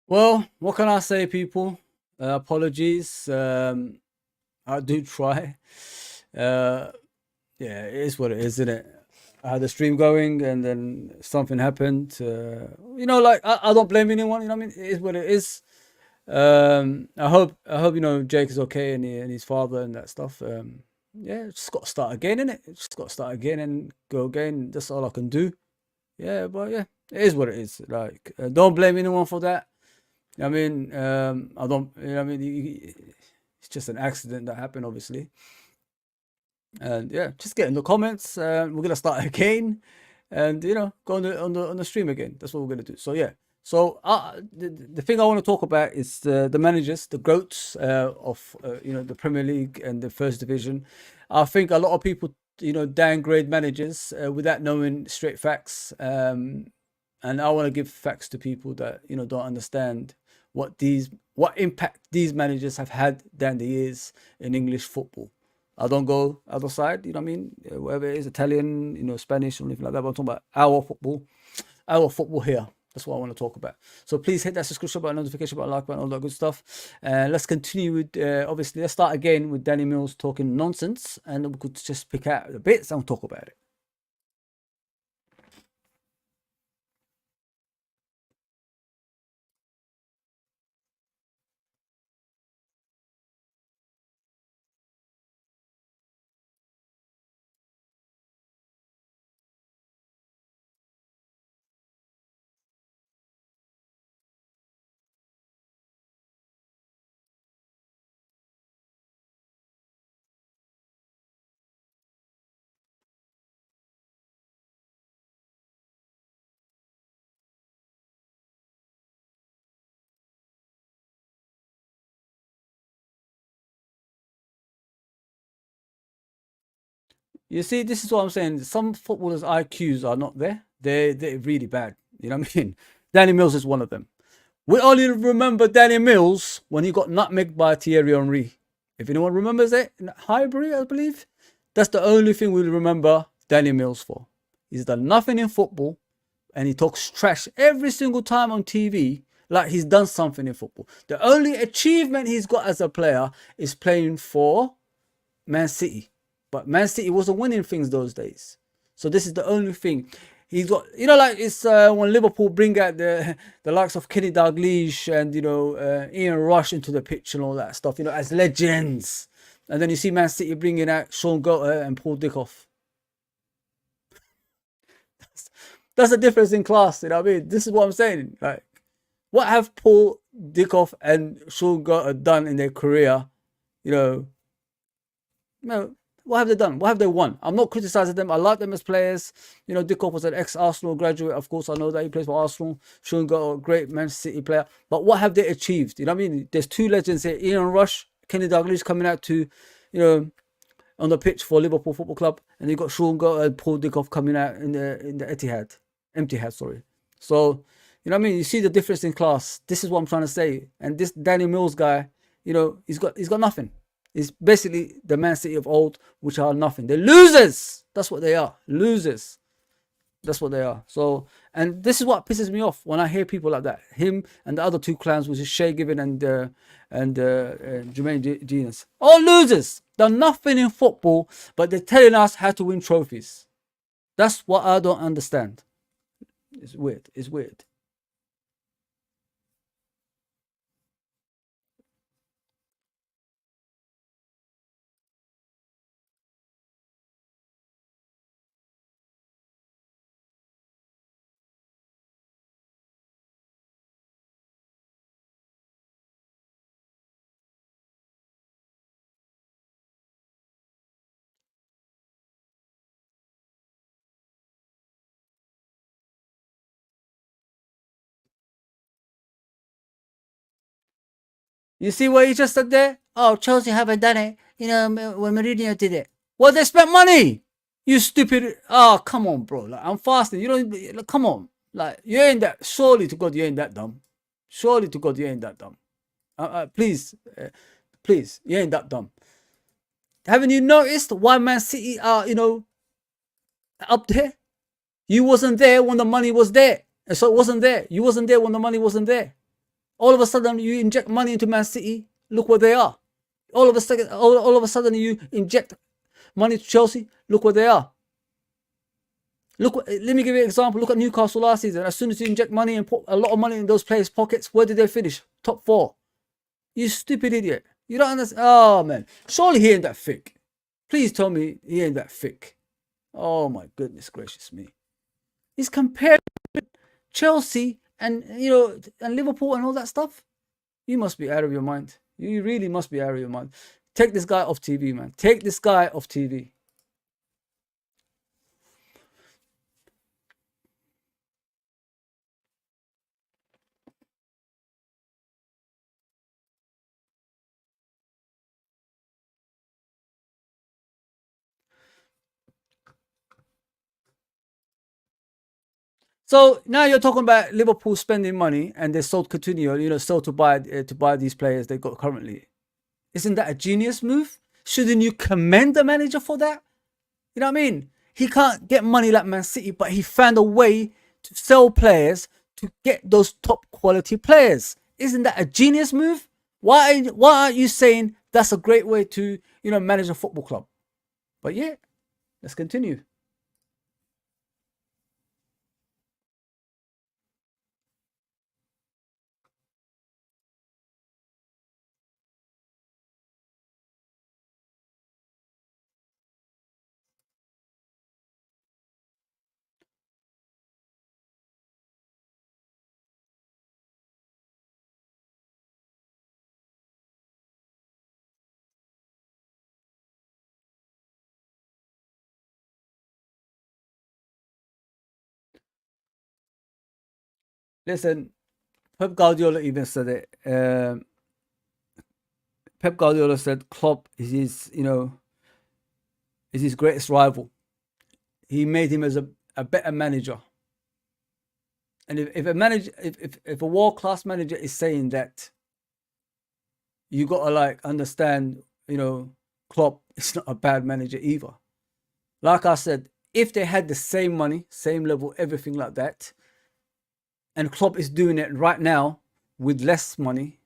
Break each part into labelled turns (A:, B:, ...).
A: Well, what can I say, people? Apologies. I do try. Uh, yeah, it is what it is, isn't it? I had the stream going and then something happened. Like I don't blame anyone. You know what I mean? It is what it is. I hope Jake is okay and his father and that stuff. Yeah, just got to start again, innit? Just got to start again and go again. That's all I can do. Yeah, but yeah, it is what it is. Like, don't blame anyone for that. I mean, I don't. I mean, it's just an accident that happened, obviously. And yeah, just get in the comments. We're gonna start again, and go on the stream again. That's what we're gonna do. So yeah. So the thing I want to talk about is the managers, the goats of the Premier League and the First Division. I think a lot of people downgrade managers without knowing straight facts. And I want to give facts to people that don't understand what impact these managers have had down the years in English football. I don't go other side, you know what I mean? Whether it is Italian, Spanish or anything like that. But I'm talking about our football here. That's what I want to talk about. So please hit that subscription button, notification button, like button, all that good stuff. Let's continue with, obviously, let's start again with Danny Mills talking nonsense. And we could just pick out the bits and talk about it. You see, this is what I'm saying. Some footballers' IQs are not there. They're really bad. You know what I mean? Danny Mills is one of them. We only remember Danny Mills when he got nutmegged by Thierry Henry. If anyone remembers it, in Highbury, I believe. That's the only thing we remember Danny Mills for. He's done nothing in football and he talks trash every single time on TV like he's done something in football. The only achievement he's got as a player is playing for Man City. But Man City wasn't winning things those days. So this is the only thing. He's got, like it's when Liverpool bring out the likes of Kenny Dalglish and Ian Rush into the pitch and all that stuff, as legends. And then you see Man City bringing out Sean Gotter and Paul Dickoff. That's the difference in class. You know what I mean? This is what I'm saying. Like, what have Paul Dickoff and Sean Gotter done in their career? No, what have they done? What have they won? I'm not criticizing them. I like them as players. Dickoff was an ex-Arsenal graduate. Of course, I know that he plays for Arsenal. Sean got a great Manchester City player. But what have they achieved? You know what I mean? There's two legends here. Ian Rush, Kenny Dalglish coming out to, on the pitch for Liverpool Football Club. And you got Sean Gotter and Paul Dickoff coming out in the Etihad. Empty-Had, sorry. So, you know what I mean? You see the difference in class. This is what I'm trying to say. And this Danny Mills guy, he's got nothing. It's basically the Man City of old, which are nothing. They're losers. That's what they are. Losers. That's what they are. So, and this is what pisses me off when I hear people like that. Him and the other two clowns, which is Shay Given and Jermaine Genius. All losers. Done nothing in football, but they're telling us how to win trophies. That's what I don't understand. It's weird. It's weird. You see what he just said there? Oh, Chelsea haven't done it. You know, when Mourinho did it. Well, they spent money. You stupid. Oh, come on, bro. Like, I'm fasting. You don't, like, come on. Like, you ain't that, surely to God, you ain't that dumb. Surely to God, you ain't that dumb. Please, please, you ain't that dumb. Haven't you noticed why Man City are, up there? You wasn't there when the money was there. And so it wasn't there. You wasn't there when the money wasn't there. All of a sudden, you inject money into Man City. Look where they are. All of a sudden, you inject money to Chelsea. Look where they are. Let me give you an example. Look at Newcastle last season. As soon as you inject money and put a lot of money in those players' pockets, where did they finish? Top 4. You stupid idiot. You don't understand. Oh, man. Surely he ain't that thick. Please tell me he ain't that thick. Oh, my goodness gracious me. He's compared Chelsea and, and Liverpool and all that stuff. You must be out of your mind. You really must be out of your mind. Take this guy off TV, man. Take this guy off TV. So now you're talking about Liverpool spending money and they sold Coutinho, still to buy these players they got currently. Isn't that a genius move? Shouldn't you commend the manager for that? You know what I mean? He can't get money like Man City, but he found a way to sell players to get those top quality players. Isn't that a genius move? Why aren't you saying that's a great way to, manage a football club? But yeah, let's continue. Listen, Pep Guardiola even said it. Pep Guardiola said Klopp is his greatest rival. He made him as a better manager. And if a manager, if a world class manager is saying that, you gotta understand, Klopp is not a bad manager either. Like I said, if they had the same money, same level, everything like that, and Klopp is doing it right now with less money,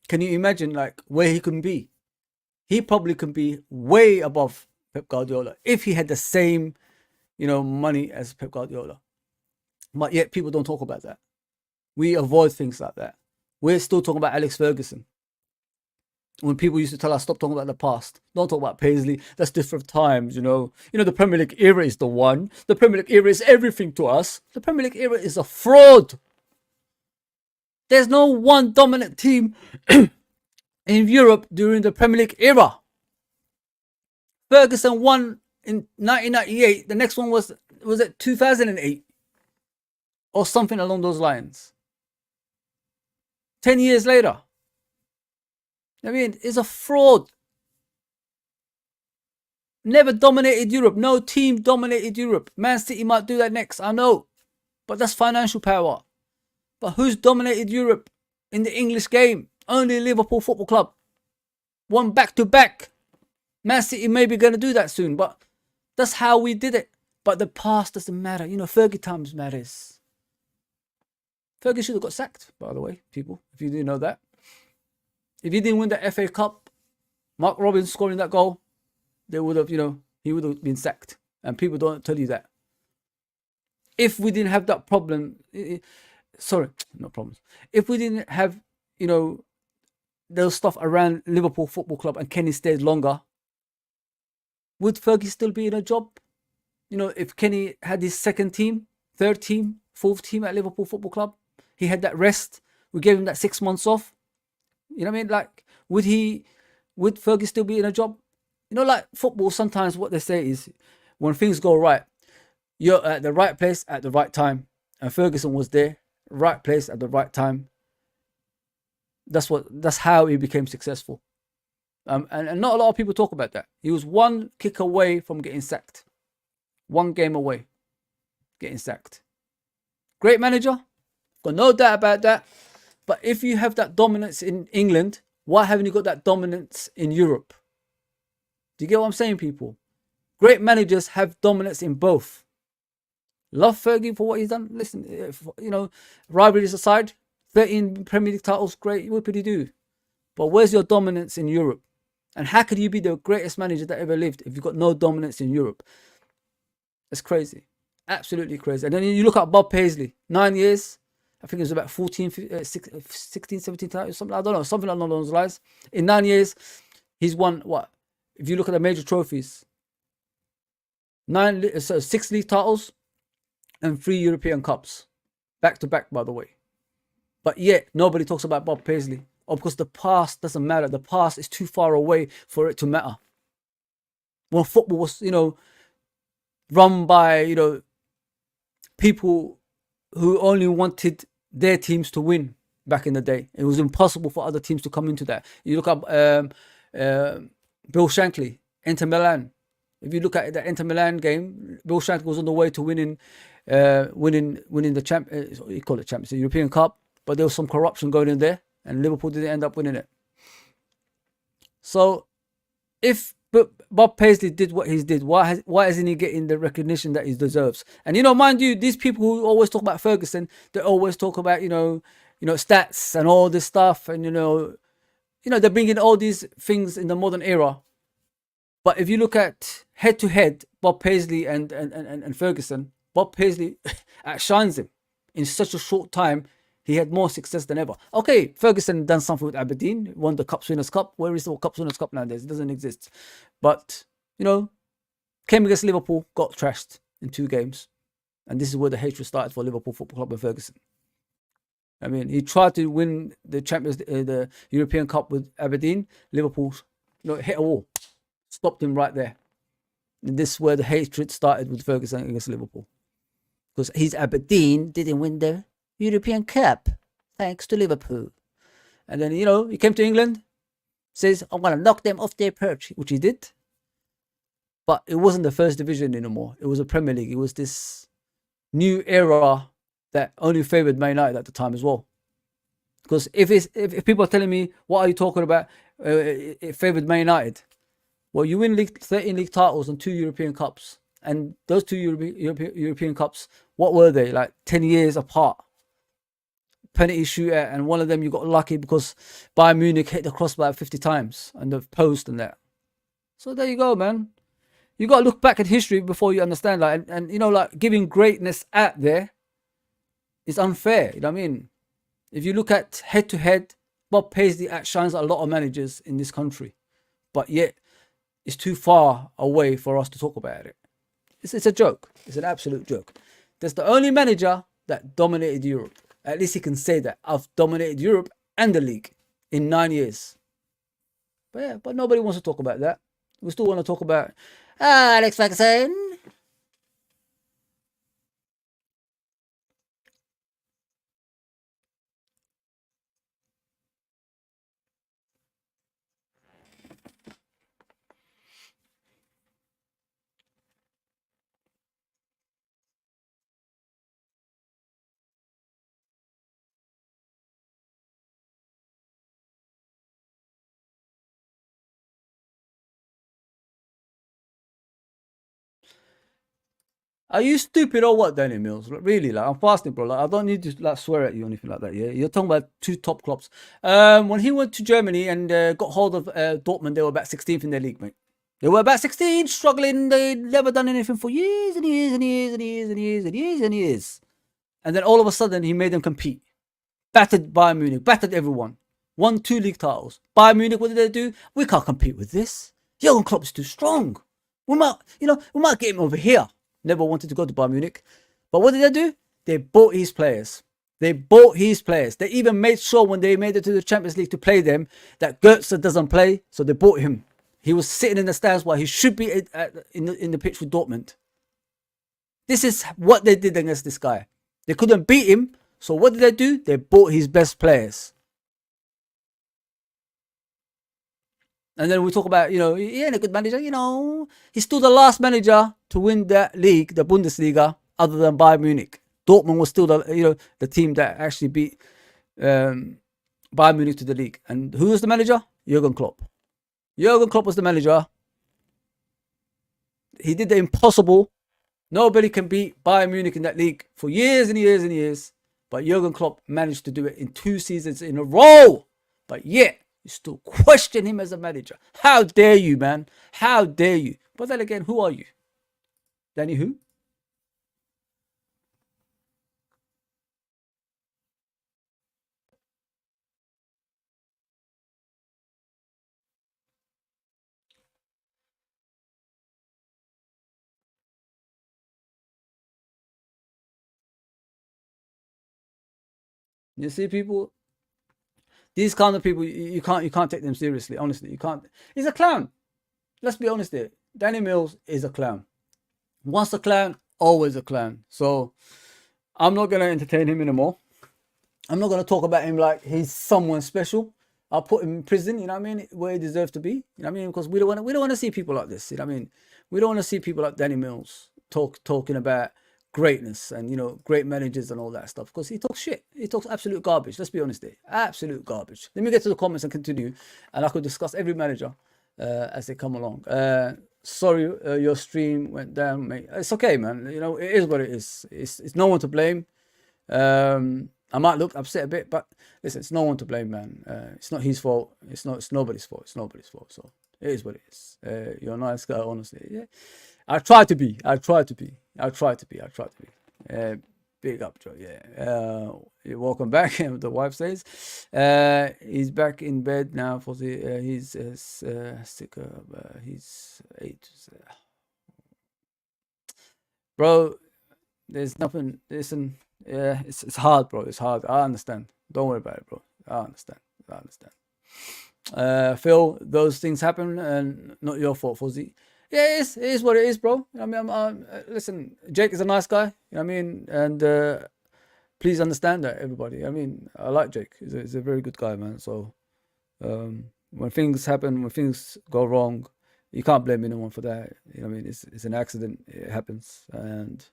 A: can you imagine where he can be? He probably can be way above Pep Guardiola if he had the same, money as Pep Guardiola. But yet people don't talk about that. We avoid things like that. We're still talking about Alex Ferguson. When people used to tell us stop talking about the past, don't talk about Paisley. That's different times, the Premier League era is the one. The Premier League era is everything to us. The Premier League era is a fraud. There's no one dominant team in Europe during the Premier League era. Ferguson won in 1998. The next one was it 2008 or something along those lines. 10 years later. I mean, it's a fraud. Never dominated Europe. No team dominated Europe. Man City might do that next, I know. But that's financial power. But who's dominated Europe in the English game? Only Liverpool Football Club. One back-to-back. Man City may be going to do that soon, but that's how we did it. But the past doesn't matter. Fergie times matters. Fergie should have got sacked, by the way, people, if you didn't know that. If he didn't win the FA Cup, Mark Robins scoring that goal, they would have, he would have been sacked. And people don't tell you that. If we didn't have that problem, sorry, no problems. If we didn't have, those stuff around Liverpool Football Club and Kenny stayed longer, would Fergie still be in a job? If Kenny had his second team, third team, fourth team at Liverpool Football Club, he had that rest. We gave him that 6 months off. You know what I mean? Would Fergie still be in a job? Football, sometimes what they say is when things go right, you're at the right place at the right time. And Ferguson was there, right place at the right time. That's how he became successful. And not a lot of people talk about that. He was one kick away from getting sacked, one game away getting sacked. Great manager, got no doubt about that. But if you have that dominance in England, why haven't you got that dominance in Europe? Do you get what I'm saying, people? Great managers have dominance in both. Love Fergie for what he's done. Listen, rivalries aside, 13 Premier League titles, great. What could he do? But where's your dominance in Europe? And how could you be the greatest manager that ever lived if you've got no dominance in Europe? It's crazy. Absolutely crazy. And then you look at Bob Paisley, 9 years. I think it was about 14, 16, 17 titles, something. I don't know, something along those lines. In 9 years, he's won what? If you look at the major trophies, 6 league titles and 3 European Cups. Back to back, by the way. But yet, nobody talks about Bob Paisley. Or because the past doesn't matter. The past is too far away for it to matter. When football was, run by, people who only wanted their teams to win back in the day. It was impossible for other teams to come into that. You look up Bill Shankly, Inter Milan. If you look at the Inter Milan game, Bill Shankly was on the way to winning the Champions, the European Cup, but there was some corruption going in there, and Liverpool didn't end up winning it. So, if Bob Paisley did what he did, why isn't he getting the recognition that he deserves? And mind you, these people who always talk about Ferguson, they always talk about stats and all this stuff, and they're bringing all these things in the modern era. But if you look at head to head, Bob Paisley and Ferguson, Bob Paisley outshines him in such a short time. He had more success than ever. Okay, Ferguson done something with Aberdeen, won the Cups Winners' Cup. Where is the Cups Winners' Cup nowadays? It doesn't exist. But, came against Liverpool, got trashed in 2 games. And this is where the hatred started for Liverpool Football Club and Ferguson. I mean, he tried to win the European Cup with Aberdeen. Liverpool, hit a wall. Stopped him right there. And this is where the hatred started with Ferguson against Liverpool. Because his Aberdeen didn't win the European Cup, thanks to Liverpool. And then, he came to England, says, I'm going to knock them off their perch, which he did. But it wasn't the first division anymore. It was a Premier League. It was this new era that only favoured Man United at the time as well. Because if people are telling me, what are you talking about? It favoured Man United. Well, you win 13 league titles and 2 European Cups. And those 2 European Cups, what were they? Like 10 years apart. Penalty shootout, and one of them you got lucky because Bayern Munich hit the crossbar 50 times and the post and that. So there you go, man. You got to look back at history before you understand that. And giving greatness out there is unfair. You know what I mean? If you look at head to head, Bob Paisley outshines a lot of managers in this country, but yet it's too far away for us to talk about it. It's a joke. It's an absolute joke. That's the only manager that dominated Europe. At least he can say that. I've dominated Europe and the league in 9 years. But nobody wants to talk about that. We still want to talk about Alex Ferguson. Are you stupid or what, Danny Mills? Really, I'm fasting, bro. I don't need to swear at you or anything like that. Yeah, you're talking about 2 top clubs. When he went to Germany and got hold of Dortmund, they were about 16th in their league, mate. They were about 16, struggling. They'd never done anything for years and years and years and years and years and years and years. And then all of a sudden, he made them compete. Battered Bayern Munich, battered everyone. Won 2 league titles. Bayern Munich, what did they do? We can't compete with this. Jurgen Klopp's too strong. We might get him over here. Never wanted to go to Bayern Munich. But what did they do? They bought his players. They even made sure when they made it to the Champions League to play them that Götze doesn't play, so they bought him. He was sitting in the stands while he should be in the pitch with Dortmund. This is what they did against this guy. They couldn't beat him, so what did they do? They bought his best players. And then we talk about, he ain't a good manager. He's still the last manager to win that league, the Bundesliga, other than Bayern Munich. Dortmund was still the team that actually beat Bayern Munich to the league. And who was the manager? Jurgen Klopp. Jurgen Klopp was the manager. He did the impossible. Nobody can beat Bayern Munich in that league for years and years and years. But Jurgen Klopp managed to do it in 2 seasons in a row. But yet, you still question him as a manager. How dare you, man? How dare you? But then again, who are you? Danny who? You see, people, these kind of people, you can't take them seriously. Honestly, you can't. He's a clown. Let's be honest here. Danny Mills is a clown. Once a clown, always a clown. So I'm not gonna entertain him anymore. I'm not gonna talk about him like he's someone special. I'll put him in prison. You know what I mean? Where he deserves to be. You know what I mean? Because we don't want to see people like this. You know what I mean? We don't want to see people like Danny Mills talking about greatness and great managers and all that stuff, because he talks shit. He talks absolute garbage. Let's be honest here. Absolute garbage. Let me get to the comments and continue, and I could discuss every manager as they come along. Sorry, your stream went down, mate. It's okay, man. It is what it is. It's no one to blame. I might look upset a bit, but listen, it's no one to blame, man. It's not his fault. It's nobody's fault. It's nobody's fault. So it is what it is. You're a nice guy, honestly. Yeah, I try to be. Big up, Joe. Yeah. Welcome back. The wife says he's back in bed now for the. He's sick. He's 8. Bro, there's nothing. Listen, yeah, it's hard, bro. It's hard. I understand. Don't worry about it, bro. I understand. Phil, those things happen, and not your fault, Fuzzy. Yeah, it is what it is, bro. I mean, listen, Jake is a nice guy. You know what I mean? And please understand that, everybody. I mean, I like Jake. He's a very good guy, man. So when things happen, when things go wrong, you can't blame anyone for that. You know what I mean? It's an accident. It happens, and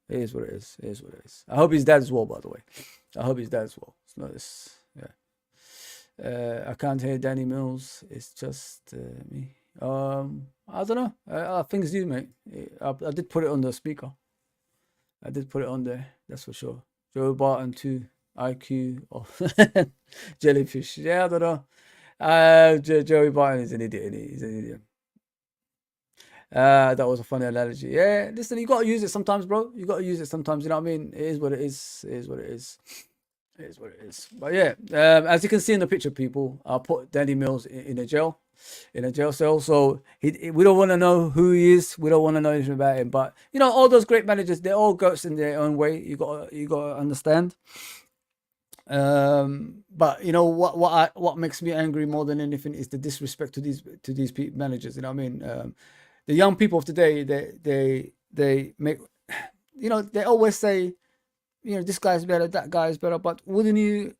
A: it is what it is. It is what it is. I hope he's dead as well, by the way. I hope he's dead as well. It's not this. Yeah. I can't hear Danny Mills. It's just me. I don't know. I think it's you, mate. I did put it on the speaker. I did put it on there. That's for sure. Joe Barton 2 IQ or jellyfish. Yeah, I don't know. Joey Barton is an idiot. He's an idiot. That was a funny analogy. Yeah, listen, you gotta use it sometimes, bro. You gotta use it sometimes. You know what I mean? It is what it is. It is what it is. It is what it is. But yeah, as you can see in the picture, people, I'll put Danny Mills in a jail cell. So we don't want to know who he is. We don't want to know anything about him. But all those great managers, they're all goats in their own way. You gotta understand. But what makes me angry more than anything is the disrespect to these managers. You know what I mean? The young people of today, they make, they always say, this guy's better, that guy's better. But wouldn't you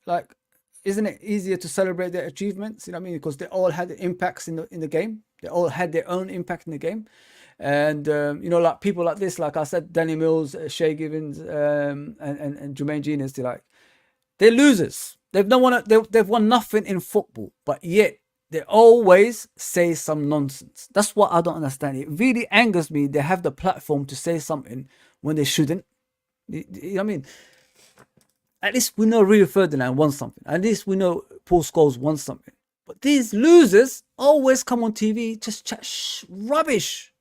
A: isn't it easier to celebrate their achievements? You know what I mean? Because they all had impacts in the game. They all had their own impact in the game. And like people like this, like I said, Danny Mills, Shay Givens, and Jermaine Genius, they're losers. They've won nothing in football, but yet they always say some nonsense. That's what I don't understand. It really angers me. They have the platform to say something when they shouldn't. You know what I mean? At least we know Rio Ferdinand won something. At least we know Paul Scholes won something. But these losers always come on TV, just chat rubbish.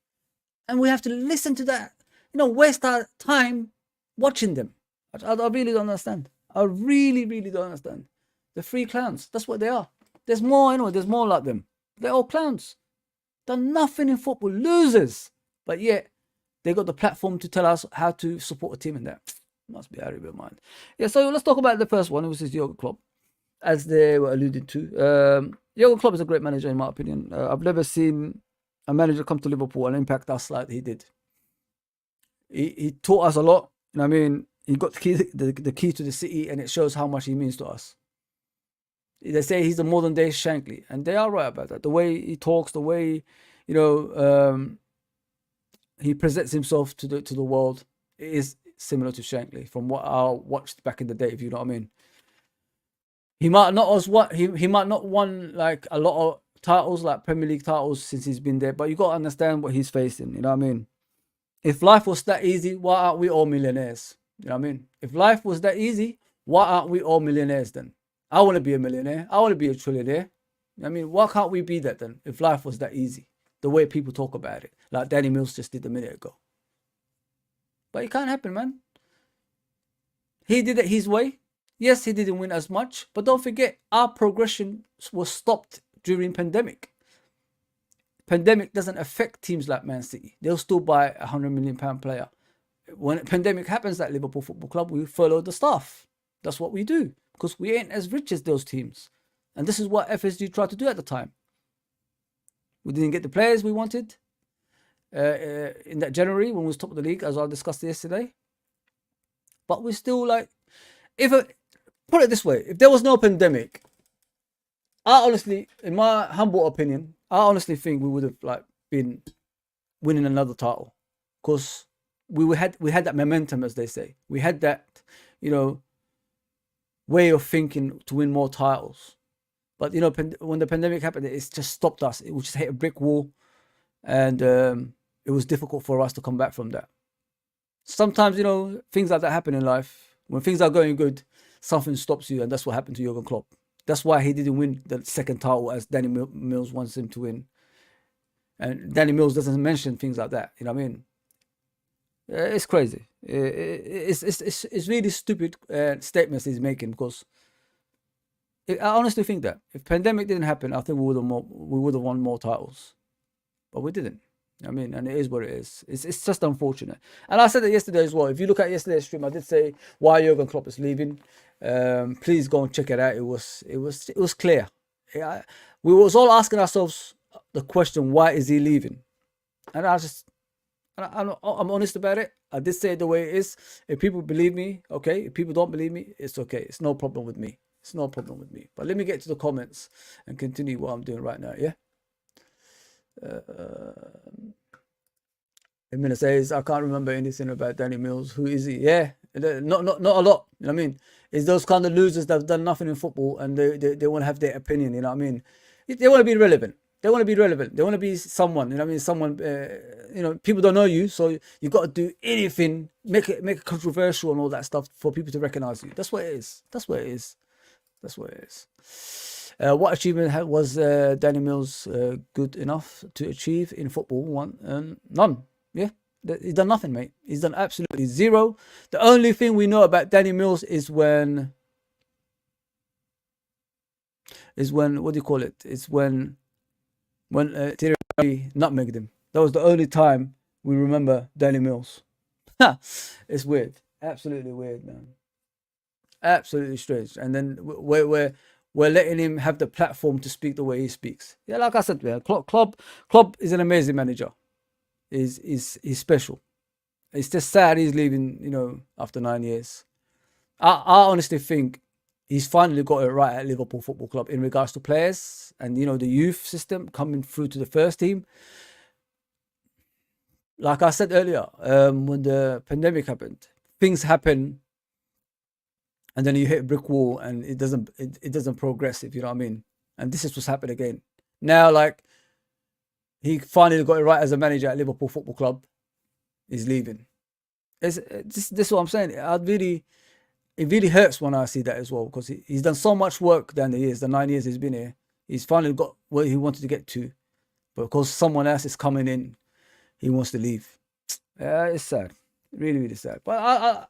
A: And we have to listen to that. Waste our time watching them. I really don't understand. I really, really don't understand. They're free clowns. That's what they are. There's more, there's more like them. They're all clowns. Done nothing in football. Losers. But yet, they got the platform to tell us how to support a team in that. Must be out of your mind. Yeah, so let's talk about the first one, which is Jurgen Klopp, as they were alluded to. Jurgen Klopp is a great manager, in my opinion. I've never seen a manager come to Liverpool and impact us like he did. He taught us a lot. I mean, he got the key to the city, and it shows how much he means to us. They say he's the modern day Shankly, and they are right about that. The way he talks, the way he presents himself to the world is similar to Shankly from what I watched back in the day. If you know what I mean. He might not as what he might not won like a lot of titles like Premier League titles since he's been there, but you got to understand what he's facing. You know what I mean? If life was that easy, why aren't we all millionaires? You know what I mean? If life was that easy, why aren't we all millionaires then? I want to be a millionaire. I want to be a trillionaire. I mean, why can't we be that then? If life was that easy, the way people talk about it, like Danny Mills just did a minute ago. But it can't happen, man. He did it his way. Yes, he didn't win as much, but don't forget, our progression was stopped during pandemic. Pandemic doesn't affect teams like Man City. They'll still buy £100 million player. When a pandemic happens at Liverpool Football Club, we furlough the staff. That's what we do because we ain't as rich as those teams. And this is what FSG tried to do at the time. We didn't get the players we wanted in that January when we was top of the league, as I discussed yesterday. But we still like, put it this way, if there was no pandemic, I honestly, in my humble opinion, I honestly think we would have like been winning another title because we had that momentum, as they say. We had that, way of thinking to win more titles. But when the pandemic happened, it's just stopped us. It just hit a brick wall, and it was difficult for us to come back from that. Sometimes things like that happen in life. When things are going good, something stops you, and that's what happened to Jurgen Klopp. That's why he didn't win the second title as Danny Mills wants him to win. And Danny Mills doesn't mention things like that. You know what I mean? It's crazy. It's really stupid statements he's making because I honestly think that if pandemic didn't happen, I think we would have won more titles, but we didn't. I mean, and it is what it is. It's just unfortunate. And I said it yesterday as well. If you look at yesterday's stream, I did say why Jurgen Klopp is leaving. Please go and check it out. It was clear. We was all asking ourselves the question, why is he leaving? And I'm honest about it. I did say it the way it is. If people believe me, okay. If people don't believe me, it's okay. It's no problem with me. It's no problem with me. But let me get to the comments and continue what I'm doing right now. Yeah. Emina says, I can't remember anything about Danny Mills. Who is he? Yeah, not a lot. You know what I mean? It's those kind of losers that have done nothing in football and they want to have their opinion. You know what I mean? They want to be relevant. They want to be relevant. They want to be someone. You know what I mean? Someone. People don't know you, so you got to do anything, make it controversial and all that stuff for people to recognize you. That's what it is. That's what it is. That's what it is. What achievement was Danny Mills good enough to achieve in football? None. Yeah, he's done nothing, mate. He's done absolutely zero. The only thing we know about Danny Mills is when what do you call it? It's when Thierry nutmegged him. That was the only time we remember Danny Mills. It's weird. Absolutely weird, man. Absolutely strange. And then we're letting him have the platform to speak the way he speaks. Yeah, like I said, man, Klopp is an amazing manager. He's special. It's just sad he's leaving, after 9 years. I honestly think he's finally got it right at Liverpool Football Club in regards to players and, the youth system coming through to the first team. Like I said earlier, when the pandemic happened, things happen and then you hit a brick wall and it doesn't progress, if you know what I mean. And this is what's happened again. Now, like, he finally got it right as a manager at Liverpool Football Club. He's leaving. This is what I'm saying. It really hurts when I see that as well, because he's done so much work down the years, the 9 years he's been here. He's finally got where he wanted to get to, but because someone else is coming in, he wants to leave. It's sad, really, really sad. But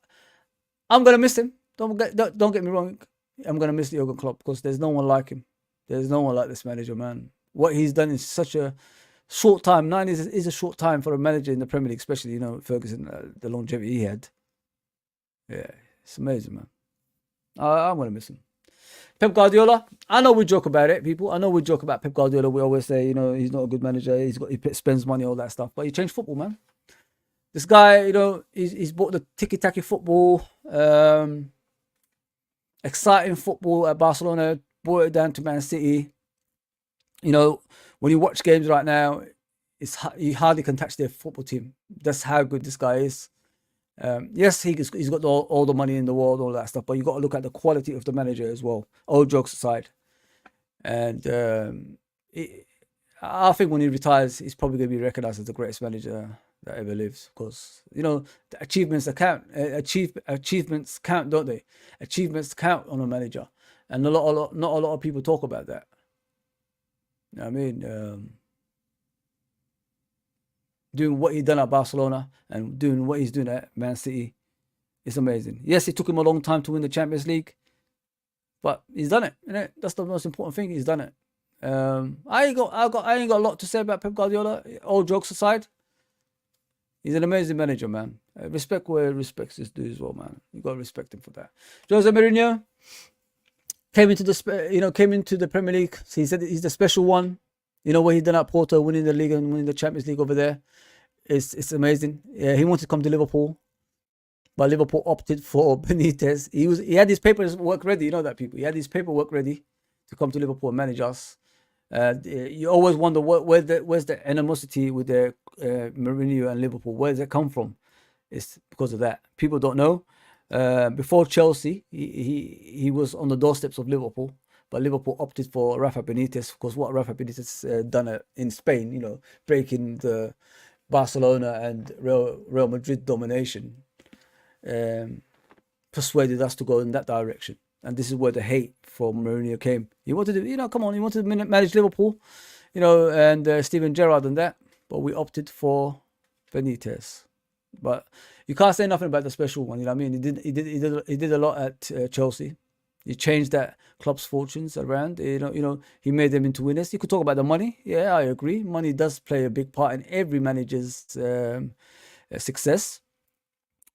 A: I'm gonna miss him. Don't get me wrong. I'm gonna miss Jurgen Klopp because there's no one like him. There's no one like this manager, man. What he's done in such a short time. 9 years is a short time for a manager in the Premier League, especially Ferguson, the longevity he had. Yeah, it's amazing, man. I'm gonna miss him. Pep Guardiola. I know we joke about it, people. I know we joke about Pep Guardiola. We always say, he's not a good manager. He spends money, all that stuff. But he changed football, man. This guy, he's brought the tiki-taki football, exciting football at Barcelona brought it down to Man City. You know, when you watch games right now, you hardly can touch their football team. That's how good this guy is. Yes, he's got all the money in the world, all that stuff, but you got to look at the quality of the manager as well. All jokes aside, and it, I think when he retires, he's probably going to be recognized as the greatest manager that ever lived. Because the achievements account, achievements count, don't they? Achievements count on a manager, and not a lot of people talk about that. You know what I mean, doing what he done at Barcelona and doing what he's doing at Man City is amazing. Yes, it took him a long time to win the Champions League, but he's done it. That's the most important thing. He's done it. I ain't got a lot to say about Pep Guardiola. All jokes aside, he's an amazing manager, man. Respect where respects is due as well, man. You got to respect him for that. Jose Mourinho came into the Premier League. So he said he's the special one. You know what he done at Porto, winning the league and winning the Champions League over there. It's amazing. Yeah, he wanted to come to Liverpool, but Liverpool opted for Benitez. He had his paperwork ready. You know that, people. He had his paperwork ready to come to Liverpool and manage us. You always wonder where's the animosity with the Mourinho and Liverpool. Where does it come from? It's because of that. People don't know. Before Chelsea, he was on the doorsteps of Liverpool, but Liverpool opted for Rafa Benitez because what Rafa Benitez done in Spain, breaking the Barcelona and Real Madrid domination, persuaded us to go in that direction. And this is where the hate for Mourinho came. He wanted to, he wanted to manage Liverpool, and Steven Gerrard and that, but we opted for Benitez. But you can't say nothing about the special one. You know what I mean? He did a lot at Chelsea. He changed that club's fortunes around. He made them into winners. You could talk about the money. Yeah, I agree. Money does play a big part in every manager's success.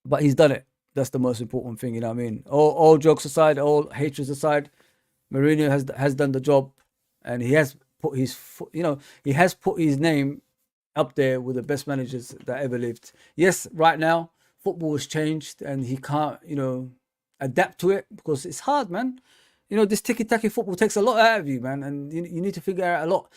A: But he's done it. That's the most important thing. You know what I mean? All jokes aside, all hatreds aside, Mourinho has done the job, and he has put his name up there with the best managers that ever lived. Yes, right now football has changed, and he can't adapt to it because it's hard, man. This tiki-taka football takes a lot out of you, man, and you need to figure out a lot.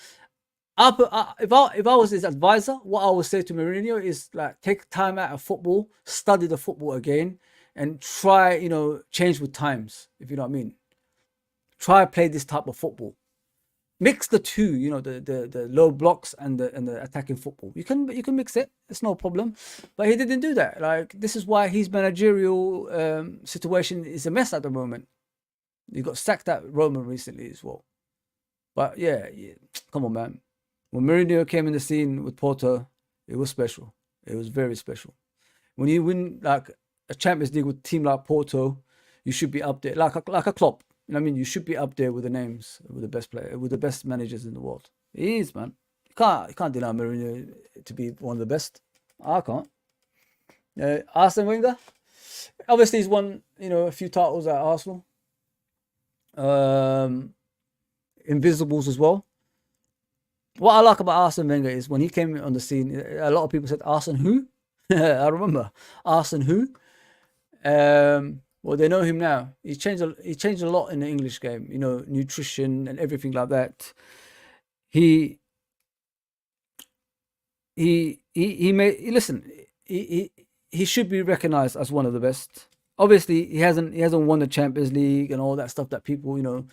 A: If I was his advisor, what I would say to Mourinho is take time out of football, study the football again, and try change with times. If you know what I mean, try play this type of football. Mix the two, the low blocks and the attacking football. You can mix it. It's no problem. But he didn't do that. This is why his managerial situation is a mess at the moment. He got sacked at Roma recently as well. But yeah, come on, man. When Mourinho came in the scene with Porto, it was special. It was very special. When you win a Champions League with a team like Porto, you should be up there, like a Klopp. You know what I mean? You should be up there with the names, with the best player, with the best managers in the world. He is, man. You can't deny Mourinho to be one of the best. I can't. Arsene Wenger, obviously he's won a few titles at Arsenal. Invisibles as well. What I like about Arsene Wenger is when he came on the scene, a lot of people said, Arsene who? I remember. Arsene who? Well, they know him now. He changed a lot in the English game, nutrition and everything like that. He should be recognized as one of the best. Obviously, he hasn't won the Champions League and all that stuff that people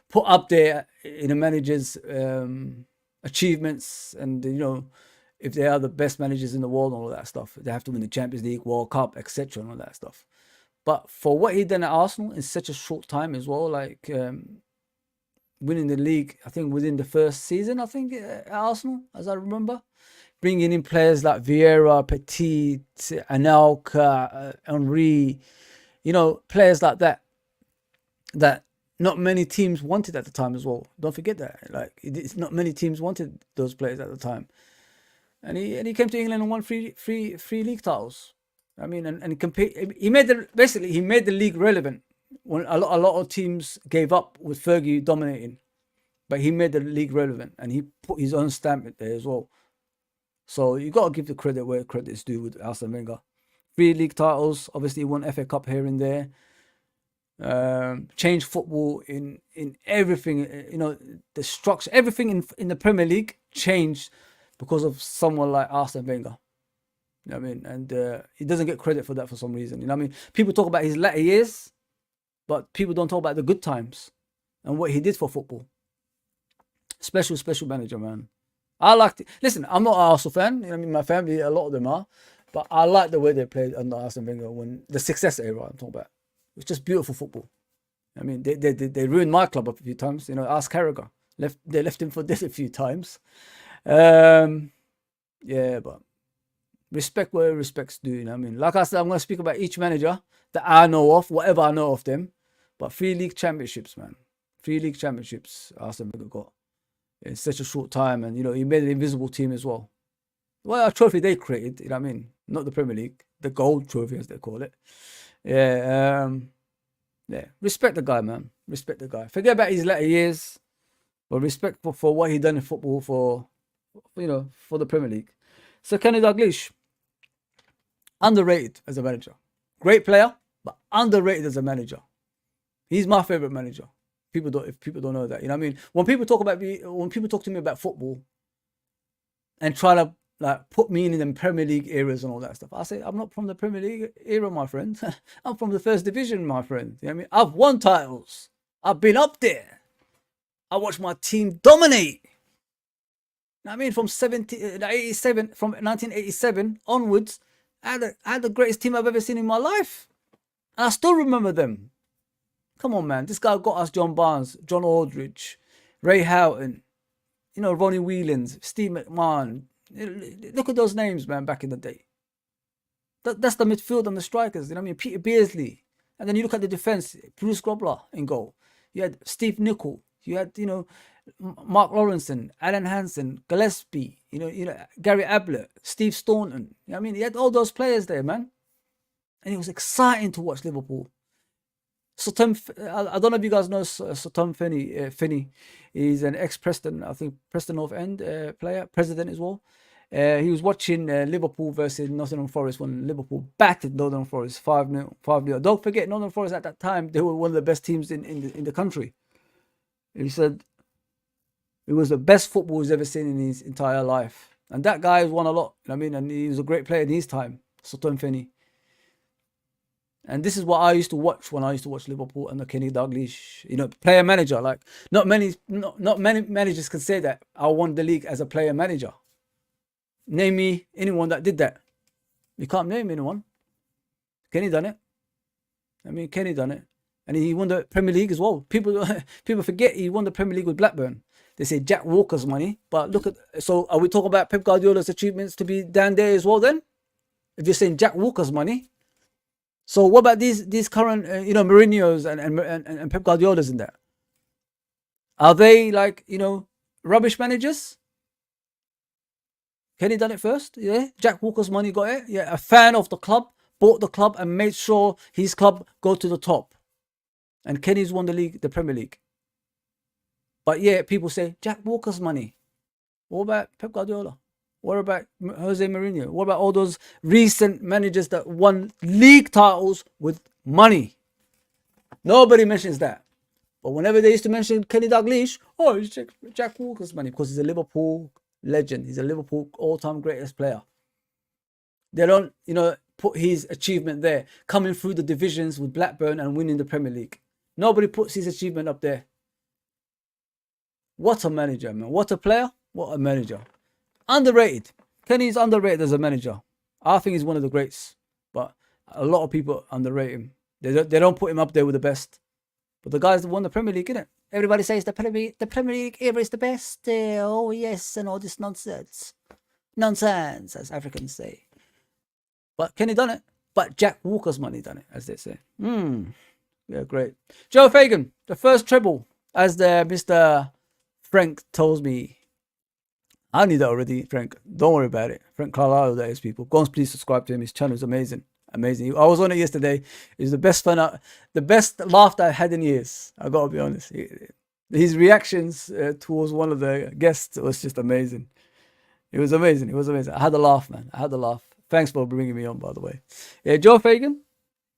A: put up there in a manager's achievements, and if they are the best managers in the world and all that stuff, they have to win the Champions League, World Cup, etc. and all that stuff. But for what he done at Arsenal in such a short time as well, winning the league, I think within the first season, at Arsenal, as I remember, bringing in players like Vieira, Petit, Anelka, Henry, players like that not many teams wanted at the time as well. Don't forget that. It's not many teams wanted those players at the time. And he came to England and won three league titles. I mean, and compete. He made the league relevant when a lot of teams gave up with Fergie dominating, but he made the league relevant, and he put his own stamp there as well. So you got to give the credit where credit is due with Arsene Wenger. 3 league titles. Obviously, he won FA Cup here and there. changed football in everything. You know, the structure, everything in the Premier League changed because of someone like Arsene Wenger. You know what I mean? And he doesn't get credit for that for some reason. You know what I mean? People talk about his latter years, but people don't talk about the good times and what he did for football. Special manager, man. I liked it. Listen, I'm not an Arsenal fan. You know what I mean? My family, a lot of them are. But I like the way they played under Arsene Wenger when the success era I'm talking about. It's just beautiful football. I mean, they ruined my club a few times. You know, ask Carragher. They left him for dead a few times. Yeah, but respect where respect's due. You know what I mean? Like I said, I'm going to speak about each manager that I know of, whatever I know of them. But 3 league championships, man. 3 league championships Arsene Wenger got in such a short time. And, you know, he made an invisible team as well. Well, a trophy they created, you know what I mean? Not the Premier League. The gold trophy, as they call it. Yeah, yeah. Respect the guy, man. Respect the guy. Forget about his latter years. But respect for what he done in football for, you know, for the Premier League. So Kenny Dalglish, underrated as a manager. Great player, but underrated as a manager. He's my favorite manager. If people don't know that, you know what I mean? When people talk to me about football and try to like put me in the Premier League eras and all that stuff, I say I'm not from the Premier League era, my friend. I'm from the first division, my friend. You know what I mean? I've won titles. I've been up there. I watched my team dominate. You know what I mean? From 1987 onwards, I had the greatest team I've ever seen in my life. And I still remember them. Come on, man. This guy got us John Barnes, John Aldridge, Ray Houghton, you know, Ronnie Whelans, Steve McMahon. Look at those names, man, back in the day. That's the midfield and the strikers. You know what I mean? Peter Beardsley. And then you look at the defense, Bruce Grobbler in goal. You had Steve Nicol. You had, you know, Mark Lawrenson, Alan Hansen, Gillespie, you know, Gary Ablett, Steve Staunton. You know what I mean? He had all those players there, man. And it was exciting to watch Liverpool. So I don't know if you guys know Sir Tom Finney. He's an ex-Preston, I think Preston North End player, president as well. He was watching Liverpool versus Nottingham Forest when Liverpool battered Nottingham Forest 5-0. Don't forget, Nottingham Forest at that time, they were one of the best teams in the country. He said it was the best football he's ever seen in his entire life. And that guy has won a lot, you know what I mean? And he was a great player in his time, Sir Tom Finney. And this is what I used to watch when I used to watch Liverpool and the Kenny Dalglish, you know, player manager. Like not many managers can say that I won the league as a player manager. Name me anyone that did that. You can't name anyone. Kenny done it. I mean, Kenny done it, and he won the Premier League as well. People forget he won the Premier League with Blackburn. They say Jack Walker's money, but look at. So are we talking about Pep Guardiola's achievements to be down there as well? Then, if you're saying Jack Walker's money. So what about these current, you know, Mourinho's and Pep Guardiola's in there? Are they like, you know, rubbish managers? Kenny done it first, yeah. Jack Walker's money got it, yeah. A fan of the club, bought the club and made sure his club go to the top. And Kenny's won the league, the Premier League. But yeah, people say Jack Walker's money. What about Pep Guardiola? What about Jose Mourinho? What about all those recent managers that won league titles with money? Nobody mentions that. But whenever they used to mention Kenny Dalglish, oh, it's Jack Walker's money because he's a Liverpool legend. He's a Liverpool all-time greatest player. They don't, you know, put his achievement there, coming through the divisions with Blackburn and winning the Premier League. Nobody puts his achievement up there. What a manager, man. What a player. What a manager. Underrated. Kenny's underrated as a manager. I think he's one of the greats, but a lot of people underrate him. They don't put him up there with the best. But the guys that won the Premier League, innit? Everybody says the Premier League era is the best. Oh yes, and all this nonsense, as Africans say. But Kenny done it. But Jack Walker's money done it, as they say. Yeah, great. Joe Fagan, the first treble, as the Mr. Frank tells me. I knew that already, Frank. Don't worry about it. Frank Carlisle, that is, people. Go and please subscribe to him. His channel is amazing. Amazing. I was on it yesterday. It's the best fun, the best laughter I've had in years. I gotta be honest. His reactions towards one of the guests was just amazing. It was amazing. It was amazing. I had a laugh, man. I had a laugh. Thanks for bringing me on, by the way. Yeah, Joe Fagan,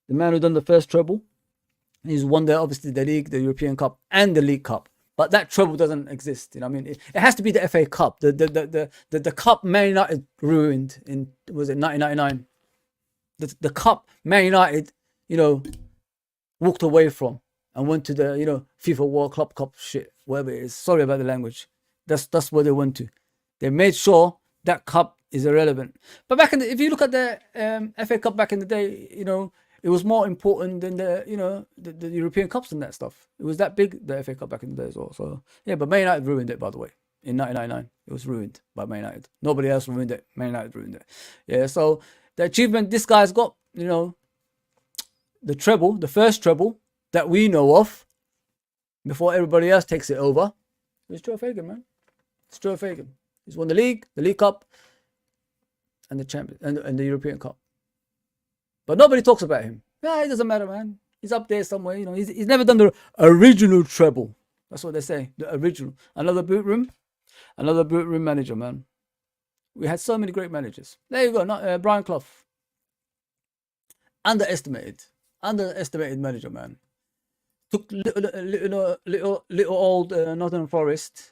A: the man who done the first treble. He's won obviously the league, the European Cup, and the League Cup. But that treble doesn't exist. You know what I mean? It has to be the FA Cup. The cup Man United ruined in, was it 1999? The cup Man United, you know, walked away from and went to the, FIFA World Club Cup shit, whatever it is. Sorry about the language. That's where they went to. They made sure that cup is irrelevant. But if you look at the FA Cup back in the day, it was more important than the European Cups and that stuff. It was that big, the FA Cup back in the day as well. So yeah, but Man United ruined it, by the way. In 1999, it was ruined by Man United. Nobody else ruined it. Man United ruined it. Yeah, so the achievement this guy's got, the treble, the first treble that we know of, before everybody else takes it over, it's Joe Fagan, man. It's Joe Fagan. He's won the League Cup, and the Champions and the European Cup. But nobody talks about him. Yeah, it doesn't matter, man. He's up there somewhere. He's never done the original treble. That's what they say. The original. Another boot room manager, man. We had so many great managers. There you go. Not Brian Clough. Underestimated manager, man. Took little old Nottingham Forest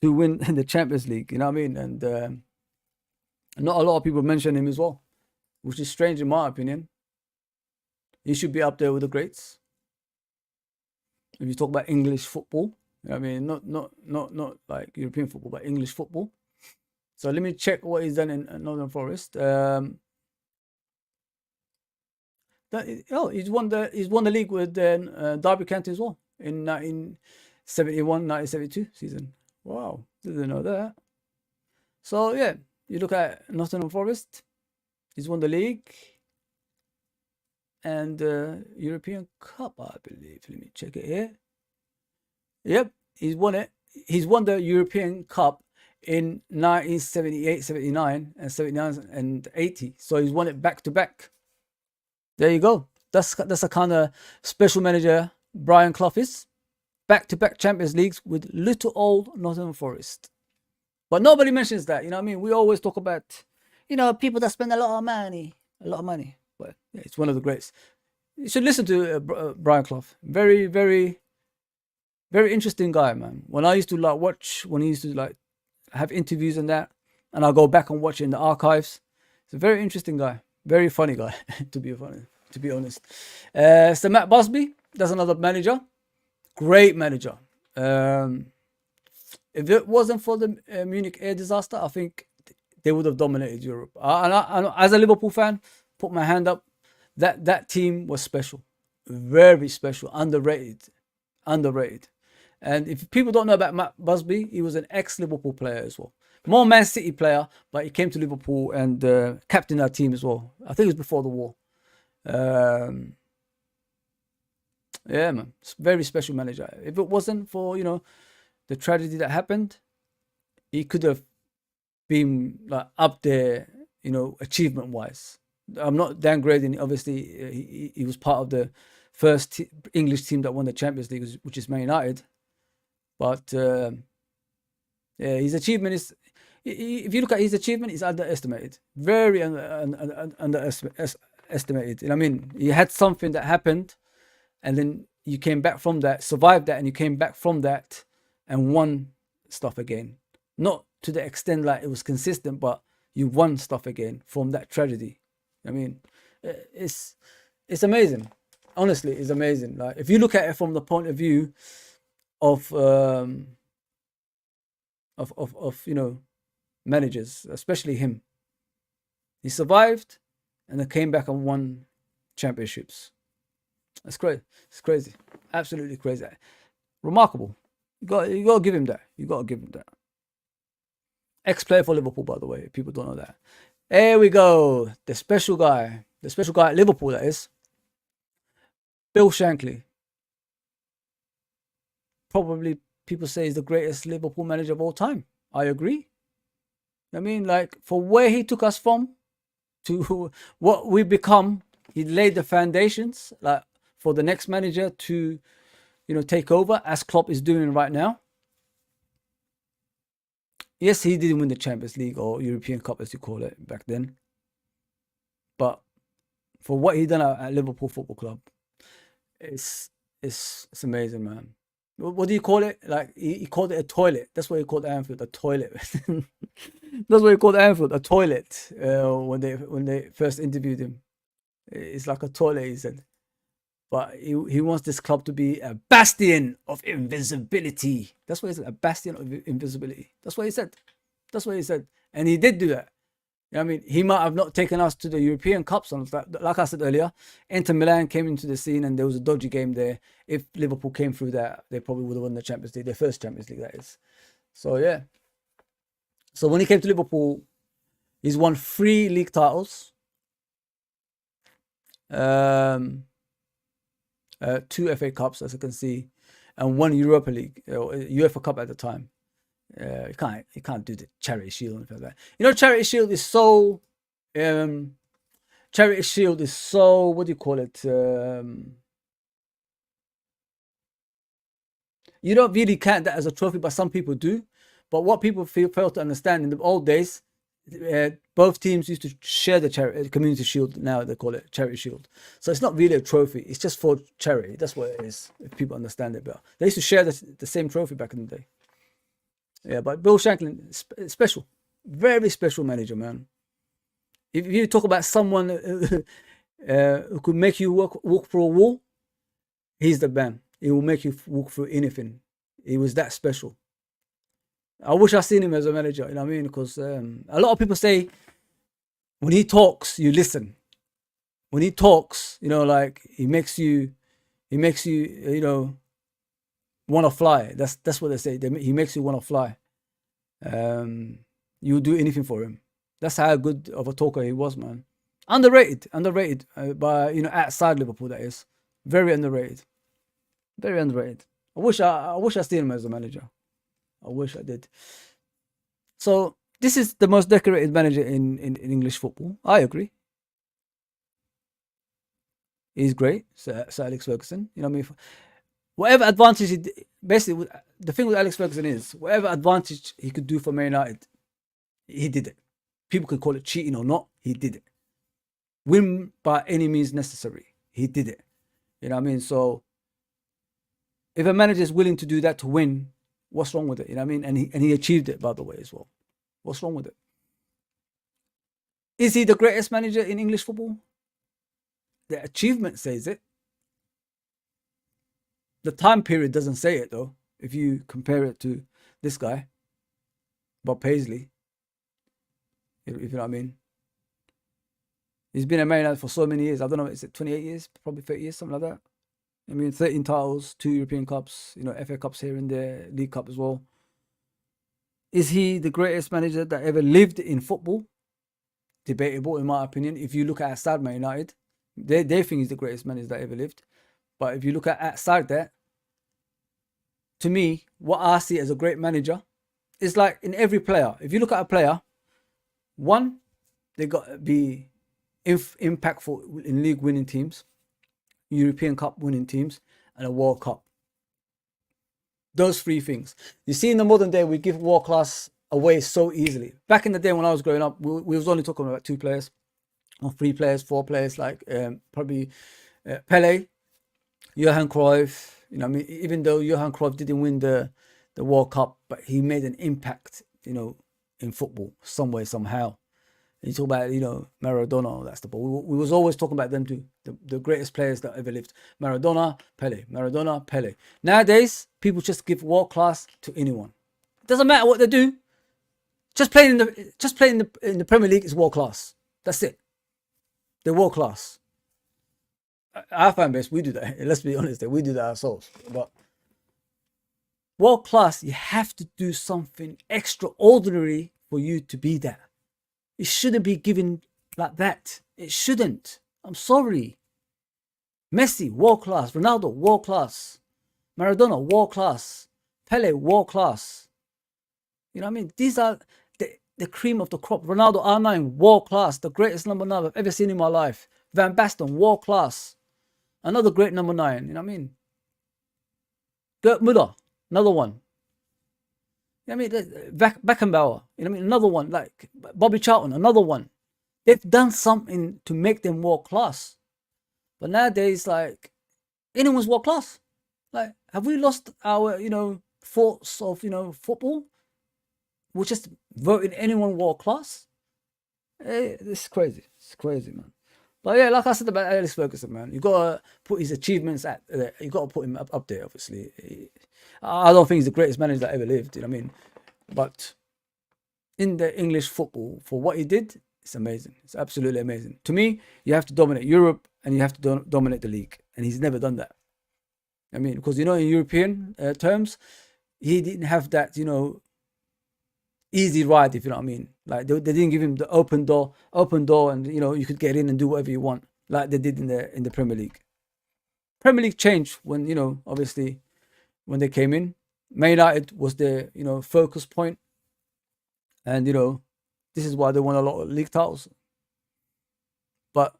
A: to win the Champions League. You know what I mean? And not a lot of people mention him as well, which is strange in my opinion. He should be up there with the greats. If you talk about English football, you know what I mean, not like European football, but English football. So let me check what he's done in Nottingham Forest. He's won the league with Derby County as well in 1971-1972 season. Wow, didn't know that. So yeah, you look at Nottingham Forest. He's won the league and European Cup, I believe. Let me check it here. Yep, he's won it. He's won the European Cup in 1978, 79, and 79 and 80. So he's won it back to back. There you go. That's a kind of special manager Brian Clough is. Back-to-back Champions Leagues with little old Nottingham Forest. But nobody mentions that. You know what I mean? We always talk about, people that spend a lot of money. But yeah, it's one of the greats. You should listen to Brian Clough. Very, very, very interesting guy, man. When I used to when he used to have interviews and that, and I'll go back and watch it in the archives. He's a very interesting guy. Very funny guy, to be honest. So Matt Busby, that's another manager. Great manager. If it wasn't for the Munich air disaster, I think they would have dominated Europe. And as a Liverpool fan, put my hand up. That team was special. Very special. Underrated. And if people don't know about Matt Busby, he was an ex-Liverpool player as well. More Man City player, but he came to Liverpool and captained our team as well. I think it was before the war. Yeah, man. It's a very special manager. If it wasn't for, the tragedy that happened, he could have been up there, achievement-wise. I'm not downgrading. Obviously, he was part of the first English team that won the Champions League, which is Man United. But yeah, his achievement is, if you look at his achievement, it's underestimated. Very underestimated. You know what I mean? He had something that happened, and then you came back from that, survived that, and you came back from that and won stuff again. Not to the extent it was consistent, but you won stuff again from that tragedy. I mean, it's amazing. Honestly, it's amazing. If you look at it from the point of view of managers, especially him, he survived and then came back and won championships. That's great. It's crazy. Absolutely crazy. Remarkable. You got to give him that. Ex-player for Liverpool, by the way, if people don't know that. There we go. The special guy at Liverpool, that is. Bill Shankly. Probably people say he's the greatest Liverpool manager of all time. I agree. I mean, for where he took us from to what we become, he laid the foundations for the next manager to, take over, as Klopp is doing right now. Yes, he didn't win the Champions League or European Cup, as you call it, back then. But for what he done at Liverpool Football Club, It's it's amazing, man. What do you call it? Like he called it a toilet. That's what he called Anfield, a toilet. That's what he called Anfield, a toilet. When they first interviewed him, it's like a toilet. He said, but he wants this club to be a bastion of invisibility. That's what he said, a bastion of invisibility. That's what he said. That's what he said, and he did do that. You know what I mean, he might have not taken us to the European Cups. And like I said earlier, Inter Milan came into the scene and there was a dodgy game there. If Liverpool came through that, they probably would have won the Champions League, their first Champions League, that is. So, yeah. So, when he came to Liverpool, he's won 3 league titles, um, 2 FA Cups, as you can see, and 1 Europa League, UEFA Cup at the time. You can't do the Charity Shield and like that. You know, Charity Shield is so what do you call it? You don't really count that as a trophy, but some people do. But what people fail to understand, in the old days, both teams used to share the community shield. Now they call it Charity Shield. So it's not really a trophy. It's just for charity. That's what it is, if people understand it better. They used to share the same trophy back in the day. Yeah, but Bill Shankland, special, very special manager, man. If you talk about someone who could make you walk through a wall, he's the man. He will make you walk through anything. He was that special. I wish I seen him as a manager. You know what I mean? Because a lot of people say when he talks, you listen. When he talks, you know, like he makes you, you know, want to fly. That's what they say. He makes you want to fly. You would do anything for him. That's how good of a talker he was, man. Underrated, by, you know, outside Liverpool, that is. Very underrated. Very underrated. I wish I seen him as a manager. I wish I did. So this is the most decorated manager in English football. I agree. He's great, Sir Alex Ferguson. You know what I mean? Whatever advantage basically, the thing with Alex Ferguson is whatever advantage he could do for Man United, he did it. People could call it cheating or not, he did it. Win by any means necessary, he did it. You know what I mean? So if a manager is willing to do that to win, what's wrong with it? You know what I mean? And he achieved it, by the way, as well. What's wrong with it? Is he the greatest manager in English football? The achievement says it. The time period doesn't say it, though. If you compare it to this guy, Bob Paisley, if you know what I mean. He's been a Man United for so many years. I don't know, is it 28 years? Probably 30 years, something like that. I mean, 13 titles, 2 European Cups, you know, FA Cups here and there, League Cup as well. Is he the greatest manager that ever lived in football? Debatable, in my opinion. If you look at outside Man United, they think he's the greatest manager that ever lived. But if you look at outside that, to me, what I see as a great manager is like in every player. If you look at a player, one, they got to be impactful in league winning teams, European Cup winning teams, and a World Cup. Those 3 things. You see, in the modern day, we give world class away so easily. Back in the day when I was growing up, we was only talking about 2 players, or 3 players, 4 players, like probably Pele, Johan Cruyff. You know, I mean, even though Johan Cruyff didn't win the World Cup, but he made an impact, you know, in football some way, somehow. You talk about, you know, Maradona, all that stuff. But we was always talking about them too, the greatest players that ever lived. Maradona, Pele. Maradona, Pele. Nowadays, people just give world class to anyone. It doesn't matter what they do. Just playing in the Premier League is world class. That's it. They're world class. Our fan base, we do that. Let's be honest, we do that ourselves. But world class, you have to do something extraordinary for you to be that. It shouldn't be given like that. It shouldn't. I'm sorry. Messi, world class. Ronaldo, world class. Maradona, world class. Pele, world class. You know what I mean? These are the cream of the crop. Ronaldo, R9, world class. The greatest number 9 I've ever seen in my life. Van Basten, world class. Another great number 9. You know what I mean? Gerd Müller, another one. You know what I mean? Beckenbauer, you know what I mean? Another one. Like Bobby Charlton, another one. They've done something to make them world class. But nowadays, like, Anyone's world class. Like, have we lost our, thoughts of, football? We're just voting anyone world class. It's crazy. It's crazy, man. But yeah, like I said about Alex Ferguson, man, you gotta put his achievements you gotta put him up there. Obviously, I don't think he's the greatest manager that ever lived. You know what I mean? But in the English football, for what he did, it's amazing. It's absolutely amazing. To me, you have to dominate Europe and you have to dominate the league, and he's never done that. I mean, because in European terms, he didn't have that, easy ride, if you know what I mean. Like they didn't give him the open door, and you could get in and do whatever you want, like they did in the Premier League. Premier League changed when obviously when they came in. Man United was their focus point, and this is why they won a lot of league titles. But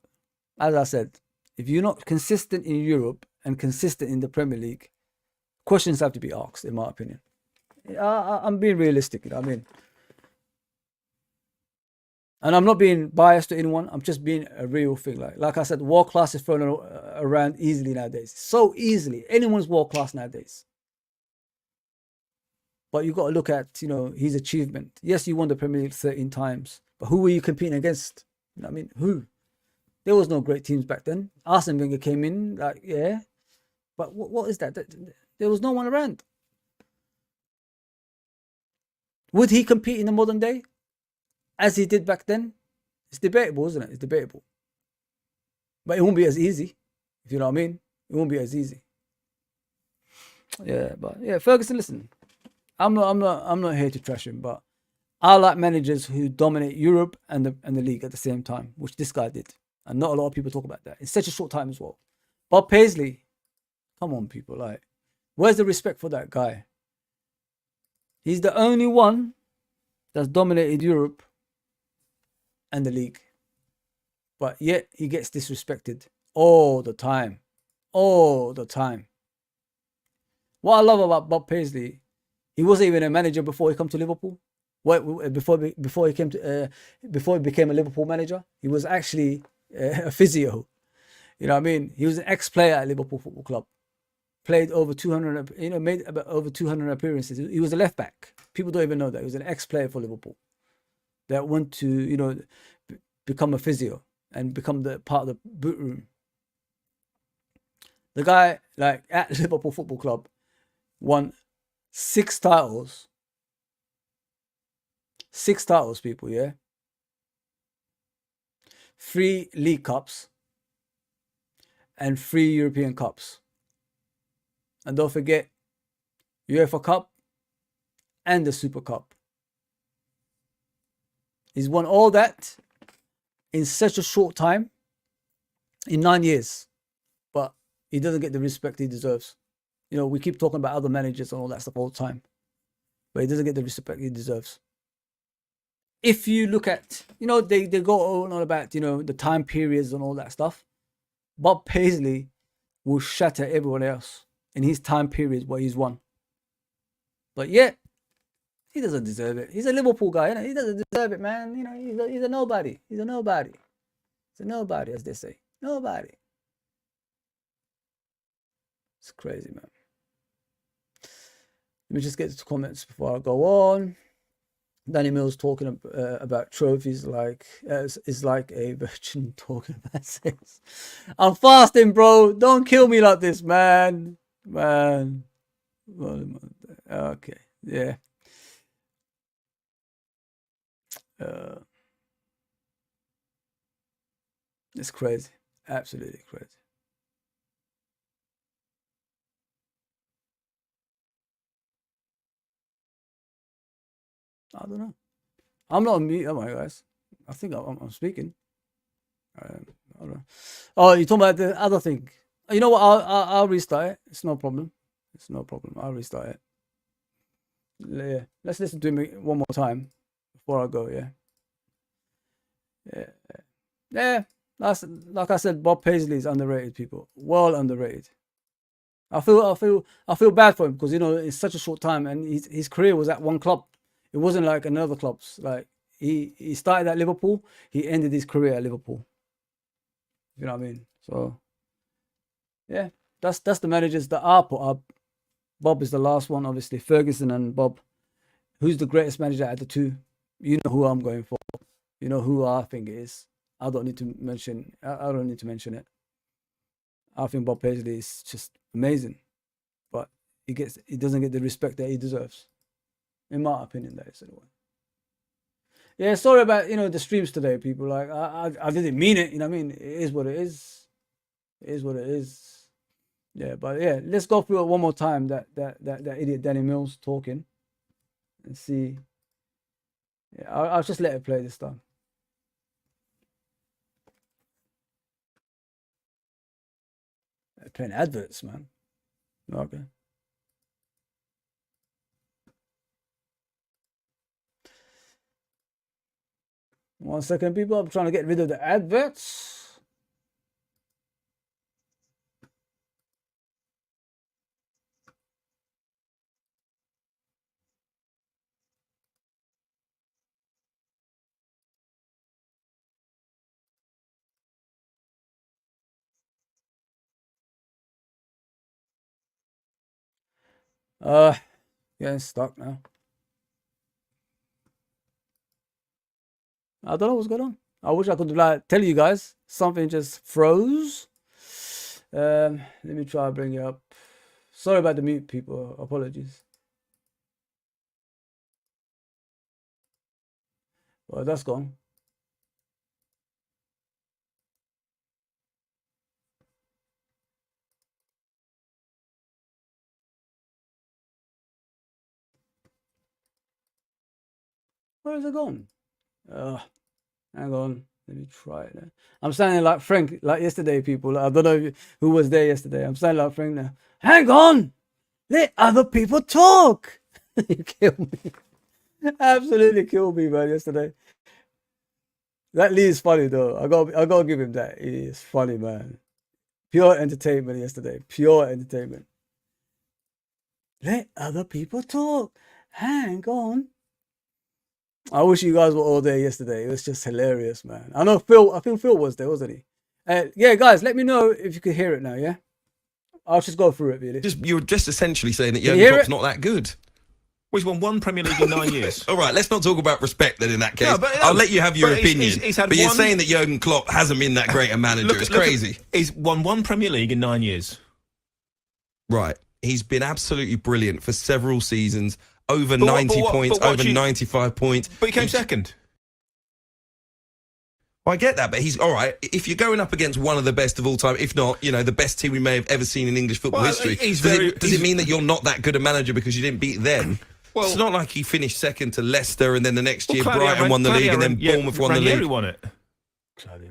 A: as I said, if you're not consistent in Europe and consistent in the Premier League, questions have to be asked, in my opinion. I'm being realistic, you know what I mean? And I'm not being biased to anyone. I'm just being a real thing. Like I said, world class is thrown around easily nowadays. So easily. Anyone's world class nowadays. But you got to look at, his achievement. Yes, you won the Premier League 13 times. But who were you competing against? You know what I mean? Who? There was no great teams back then. Arsene Wenger came in, yeah. But what is that? There was no one around. Would he compete in the modern day as he did back then? It's debatable, isn't it? It's debatable. But it won't be as easy, if you know what I mean. It won't be as easy. Yeah, but yeah, Ferguson, listen. I'm not here to trash him, but I like managers who dominate Europe and the league at the same time, which this guy did. And not a lot of people talk about that. In such a short time as well. Bob Paisley, come on, people, like, where's the respect for that guy? He's the only one that's dominated Europe and the league. But yet he gets disrespected all the time. All the time. What I love about Bob Paisley, he wasn't even a manager before he came to Liverpool. Before he became a Liverpool manager, he was actually a physio. You know what I mean? He was an ex-player at Liverpool Football Club. Played over 200, made about over 200 appearances. He was a left back. People don't even know that. He was an ex-player for Liverpool that went to, become a physio and become the part of the boot room. The guy, like, at Liverpool Football Club, won 6 titles. 6 titles, people, yeah? 3 League Cups and 3 European Cups. And don't forget, UEFA Cup and the Super Cup. He's won all that in such a short time, in 9 years. But he doesn't get the respect he deserves. We keep talking about other managers and all that stuff all the time. But he doesn't get the respect he deserves. If you look at, they go on about, the time periods and all that stuff. Bob Paisley will shatter everyone else in his time period what he's won. But yet, he doesn't deserve it. He's a Liverpool guy, he doesn't deserve it, man. He's a nobody. He's a nobody. He's a nobody, as they say. Nobody. It's crazy, man. Let me just get to the comments before I go on. Danny Mills talking about trophies is like a virgin talking about sex. I'm fasting, bro. Don't kill me like this, man. Man. Okay. Yeah. It's crazy. Absolutely crazy. I don't know. I'm not on mute, am I, guys? I think I'm speaking. I don't know. Oh, you're talking about the other thing. You know what? I'll restart it. It's no problem. It's no problem. I'll restart it. Yeah. Let's listen to him one more time before I go. Yeah. Yeah. Yeah. Like I said, Bob Paisley is underrated, people. Well underrated. I feel bad for him because it's such a short time, and his career was at one club. It wasn't like another clubs. Like he started at Liverpool, he ended his career at Liverpool. You know what I mean? So yeah, That's the managers that I put up. Bob is the last one, obviously. Ferguson and Bob. Who's the greatest manager out of the two? You know who I'm going for. You know who I think it is. I don't need to mention. I don't need to mention it. I think Bob Paisley is just amazing, but he doesn't get the respect that he deserves, in my opinion. That is anyway. Yeah, sorry about the streams today, people. Like I didn't mean it. You know what I mean? It is what it is. It is what it is. Yeah, but yeah, let's go through it one more time. That idiot Danny Mills talking, and see. Yeah, I'll just let it play this time. They're playing adverts, man. Okay. 1 second, people. I'm trying to get rid of the adverts. Getting stuck now. I don't know what's going on. I wish I could tell you guys. Something just froze. Let me try to bring it up. Sorry about the mute, people. Apologies. Well, that's gone. Where is it gone? Hang on. Let me try it now. I'm sounding like Frank, like yesterday, people. I don't know who was there yesterday. I'm sounding like Frank now. Hang on! Let other people talk! You killed me. Absolutely killed me, man, yesterday. That Lee is funny, though. I gotta give him that. He is funny, man. Pure entertainment yesterday. Pure entertainment. Let other people talk. Hang on. I wish you guys were all there yesterday. It was just hilarious, man. I think Phil was there, wasn't he? Yeah, guys, let me know if you could hear it now, yeah? I'll just go through it, really.
B: You're just essentially saying that Jurgen Klopp's not that good.
C: Well, he's won 1 Premier League in 9 years.
B: All right, let's not talk about respect then in that case. No, I'll let you have your opinion. But you're saying that Jurgen Klopp hasn't been that great a manager. It's crazy.
C: He's won 1 Premier League in 9 years.
B: Right. He's been absolutely brilliant for several seasons. Over 90 points, over 95 points.
C: But he came second.
B: Well, I get that, but he's all right. If you're going up against one of the best of all time, if not, the best team we may have ever seen in English football history, does it mean that you're not that good a manager because you didn't beat them? Well, it's not like he finished second to Leicester and then the next year Brighton won the league and then Bournemouth won the league.
C: Won it.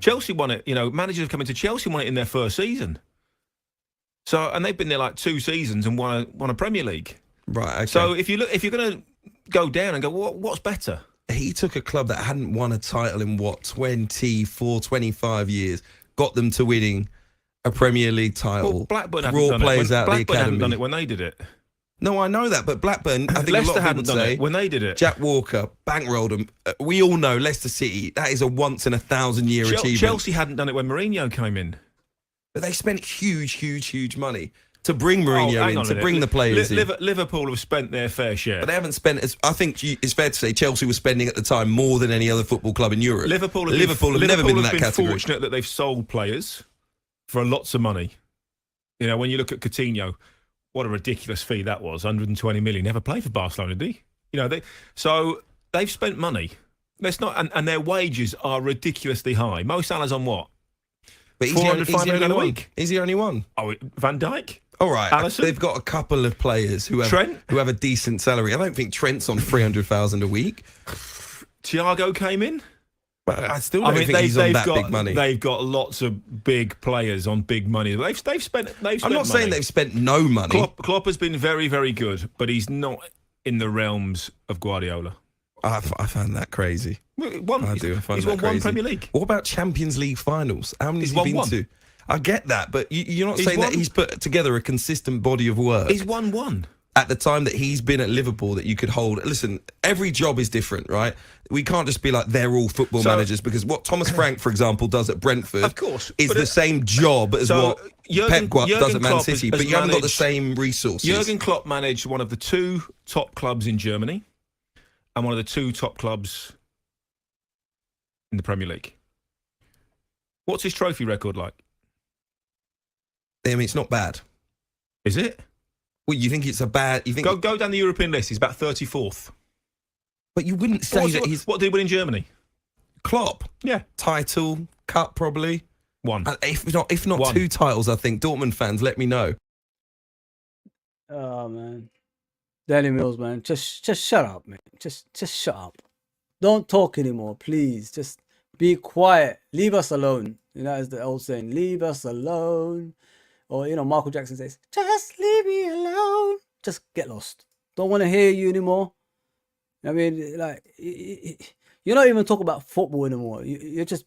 C: Chelsea won it. Managers have come into Chelsea won it in their first season. And they've been there like 2 seasons and won a Premier League.
B: Right. Okay.
C: So if you're going to go down and go, what's better?
B: He took a club that hadn't won a title in 24, 25 years, got them to winning a Premier League title.
C: Well, Blackburn hadn't done it. Blackburn hadn't done it when they did it.
B: No, I know that, but Blackburn, I think
C: Leicester
B: a lot of
C: hadn't
B: people
C: done
B: say,
C: it when they did it.
B: Jack Walker bankrolled them. We all know Leicester City, that is a once in a 1,000-year achievement.
C: Chelsea hadn't done it when Mourinho came in.
B: But they spent huge money to bring Mourinho in, to bring the players in.
C: Liverpool have spent their fair share.
B: But they haven't spent, I think it's fair to say, Chelsea was spending at the time more than any other football club in Europe.
C: Liverpool have
B: never been in that category.
C: Liverpool have been fortunate that they've sold players for lots of money. When you look at Coutinho, what a ridiculous fee that was, 120 million. Never played for Barcelona, did he? So they've spent money. Let's not, and their wages are ridiculously high. Mo Salah's on what?
B: But he's the only one. He's the only one.
C: Oh, Van Dijk?
B: All right,
C: Alisson?
B: They've got a couple of players who have a decent salary. I don't think Trent's on 300,000 a week.
C: Thiago came in.
B: But I still don't think he's on that big money.
C: They've got lots of big players on big money. They've spent.
B: I'm not saying they've spent no money.
C: Klopp has been very, very good, but he's not in the realms of Guardiola.
B: I find that crazy.
C: He's won 1 Premier League.
B: What about Champions League finals? How many has he been to? I get that, but you're not saying that he's put together a consistent body of work.
C: He's won 1.
B: at the time that he's been at Liverpool that you could hold. Listen, every job is different, right? We can't just be like they're all football managers, because what Thomas Frank, for example, does at Brentford,
C: of course,
B: is the same job as what Pep does at Man
C: Klopp
B: City, but you haven't got the same resources.
C: Jurgen Klopp managed one of the 2 top clubs in Germany and one of the 2 top clubs in the Premier League. What's his trophy record like?
B: I mean, it's not bad.
C: Is it?
B: Well, you think it's a bad... You think
C: go down the European list. He's about 34th.
B: But you wouldn't say that he's...
C: What did he win in Germany?
B: Klopp.
C: Yeah.
B: Title, cup, probably.
C: 1.
B: If not
C: 1.
B: 2 titles, I think. Dortmund fans, let me know.
A: Oh, man. Danny Mills, man. Just shut up, man. Just shut up. Don't talk anymore, please. Just be quiet. Leave us alone. You know, as the old saying, leave us alone. Or, you know, Michael Jackson says, just leave me alone. Just get lost. Don't want to hear you anymore. I mean, like, you're not even talking about football anymore. You're just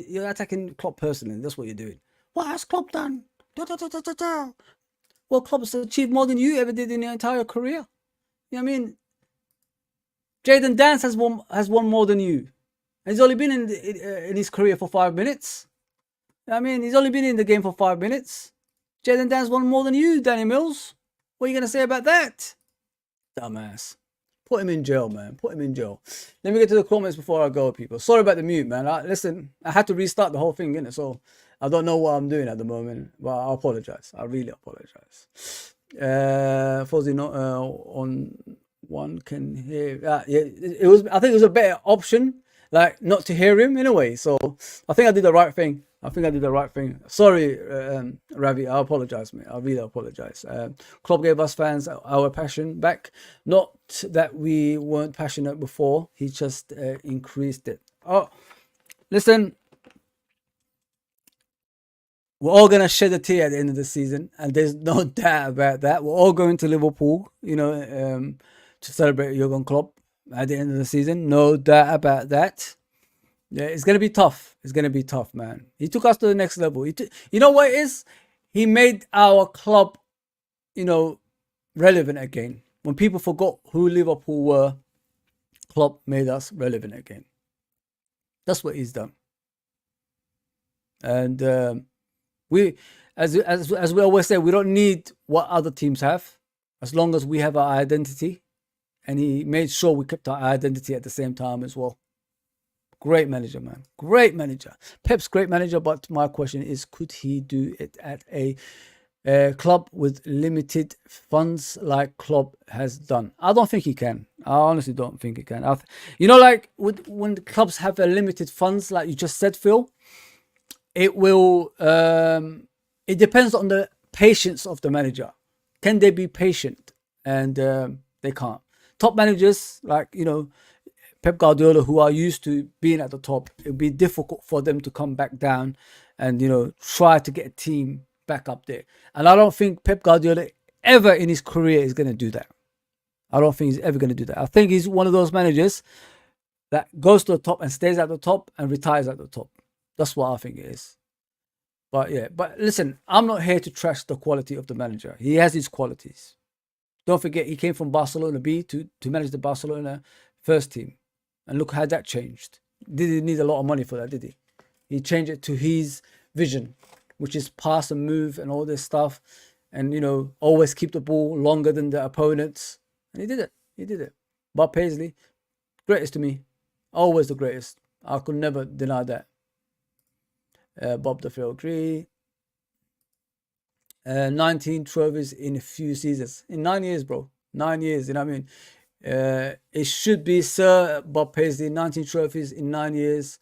A: you're attacking Klopp personally. That's what you're doing. What has Klopp done? Well, Klopp's achieved more than you ever did in your entire career. You know what I mean? Jadon Dance has won more than you. And he's only been in his career for 5 minutes. I mean, he's only been in the game for 5 minutes. Jadon Dance won more than you, Danny Mills. What are you going to say about that? Dumbass. Put him in jail, man. Put him in jail. Let me get to the comments before I go, people. Sorry about the mute, man. Listen, I had to restart the whole thing, innit? So I don't know what I'm doing at the moment. But I apologize. I really apologize. Fozzie not on one can hear. Yeah, it was. I think it was a better option, like not to hear him in a way. So I think I did the right thing. Sorry, Ravi. I apologize, mate. I really apologize. Klopp gave us fans our passion back. Not that we weren't passionate before. He just increased it. Oh, listen. We're all going to shed a tear at the end of the season. And there's no doubt about that. We're all going to Liverpool, you know, to celebrate Jurgen Klopp at the end of the season. No doubt about that. Yeah, it's going to be tough. It's going to be tough, man. He took us to the next level. You know what it is? He made our club, you know, relevant again. When people forgot who Liverpool were, Klopp made us relevant again. That's what he's done. And we, as we always say, we don't need what other teams have, as long as we have our identity. And he made sure we kept our identity at the same time as well. Great manager, man. Great manager. Pep's great manager, but my question is, could he do it at a club with limited funds like Klopp has done? I don't think he can. I honestly don't think he can. You know, like when clubs have a limited funds, like you just said, Phil, it will. It depends on the patience of the manager. Can they be patient? And they can't. Top managers, like, you know, Pep Guardiola, who are used to being at the top, it would be difficult for them to come back down and, you know, try to get a team back up there. And I don't think Pep Guardiola ever in his career is going to do that. I don't think he's ever going to do that. I think he's one of those managers that goes to the top and stays at the top and retires at the top. That's what I think it is. But yeah, but listen, I'm not here to trash the quality of the manager. He has his qualities. Don't forget, he came from Barcelona B to manage the Barcelona first team. And look how that changed. Didn't need a lot of money for that, did he? He changed it to his vision, which is pass and move and all this stuff. And, you know, always keep the ball longer than the opponents. And he did it. He did it. Bob Paisley, greatest to me. Always the greatest. I could never deny that. Bob the Phil Gree. 19 trophies in a few seasons. In 9 years, bro. 9 years, you know what I mean? It should be Sir Bob Paisley, 19 trophies in 9 years.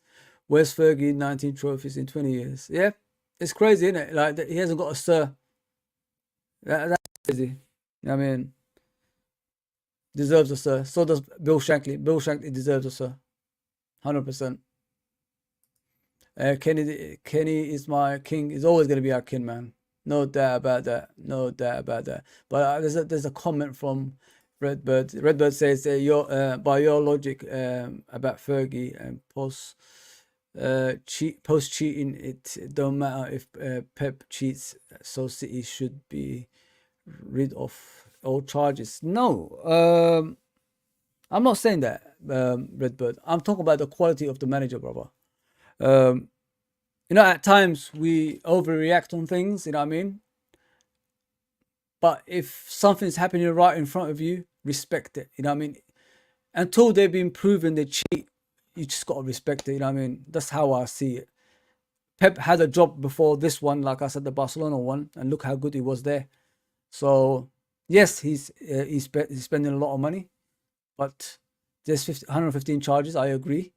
A: Wes Fergie, 19 trophies in 20 years. Yeah, it's crazy, isn't it? Like, he hasn't got a Sir. That's crazy. You know what I mean? Deserves a Sir. So does Bill Shankly. Bill Shankly deserves a Sir. 100%. Kenny is my king. He's always going to be our king, man. No doubt about that. No doubt about that. But there's a comment from Redbird. Redbird says, by your logic about Fergie and post cheating, it don't matter if Pep cheats. So City should be rid of old charges. No, I'm not saying that, Redbird. I'm talking about the quality of the manager, brother. You know, at times we overreact on things, you know what I mean? But if something's happening right in front of you, respect it, you know what I mean? Until they've been proven they cheat, you just got to respect it, you know what I mean? That's how I see it. Pep had a job before this one, like I said, the Barcelona one, and look how good he was there. So, yes, he's spending a lot of money, but there's 115 charges, I agree,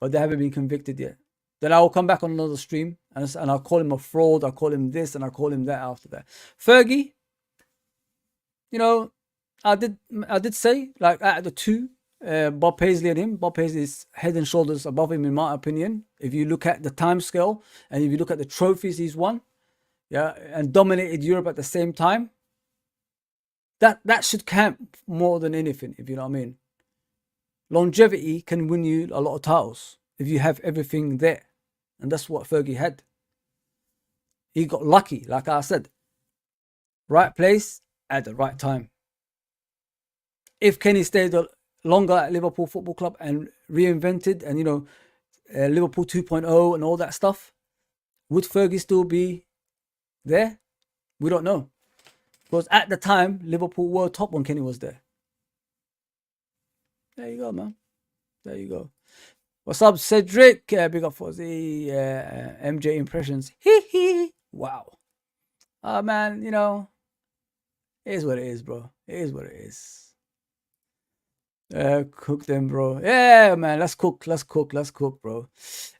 A: but they haven't been convicted yet. Then I will come back on another stream and I'll call him a fraud, I'll call him this, and I'll call him that after that. Fergie, you know, I did say, like, out of the two, Bob Paisley and him, Bob Paisley is head and shoulders above him, in my opinion. If you look at the time scale and if you look at the trophies he's won, yeah, and dominated Europe at the same time, that should count more than anything, if you know what I mean. Longevity can win you a lot of titles if you have everything there. And that's what Fergie had. He got lucky, like I said. Right place at the right time. If Kenny stayed longer at Liverpool Football Club and reinvented and, you know, Liverpool 2.0 and all that stuff, would Fergie still be there? We don't know. Because at the time, Liverpool were top when Kenny was there. There you go, man. There you go. What's up, Cedric? Big up for the MJ impressions. Hee hee. Wow. Man, you know, it is what it is, bro. It is what it is. Cook them, bro. Yeah, man. Let's cook, bro.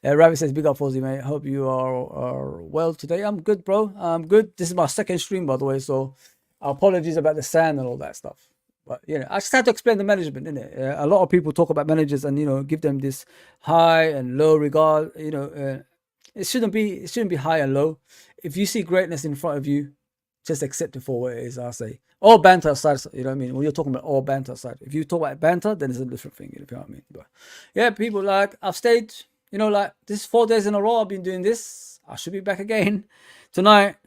A: Ravi says, big up, Fozzy, mate. Hope you are well today. I'm good, bro. I'm good. This is my second stream, by the way, so apologies about the sand and all that stuff. But, you know, I just had to explain the management, innit? A lot of people talk about managers and, you know, give them this high and low regard. You know, it shouldn't be high and low. If you see greatness in front of you, just accept it for what it is, I say. All banter aside, you know what I mean? When you're talking about all banter aside. If you talk about banter, then it's a different thing, you know what I mean? But yeah, people, like, I've stayed, you know, like, this 4 days in a row I've been doing this. I should be back again tonight.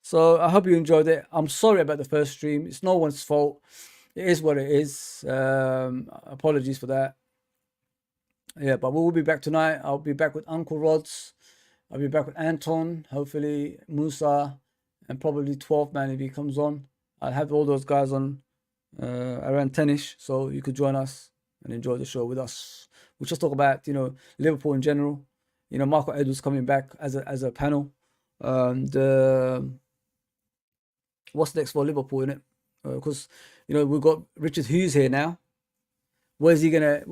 A: So I hope you enjoyed it. I'm sorry about the first stream. It's no one's fault. It is what it is. Apologies for that. Yeah, but we will be back tonight. I'll be back with Uncle Rods. I'll be back with Anton, hopefully Musa, and probably 12 man if he comes on. I'll have all those guys on around 10ish, so you could join us and enjoy the show with us. We'll just talk about, you know, Liverpool in general. You know, Marco Edwards coming back as a panel. And what's next for Liverpool, innit? Because you know, we've got Richard Hughes here now. Where's he gonna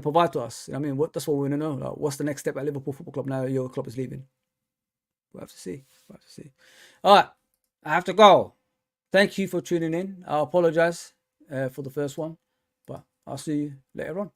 A: provide to us? I mean, that's what we want to know. Like, what's the next step at Liverpool Football Club now your club is leaving? We'll have to see. All right, I have to go. Thank you for tuning in. I apologize for the first one, but I'll see you later on.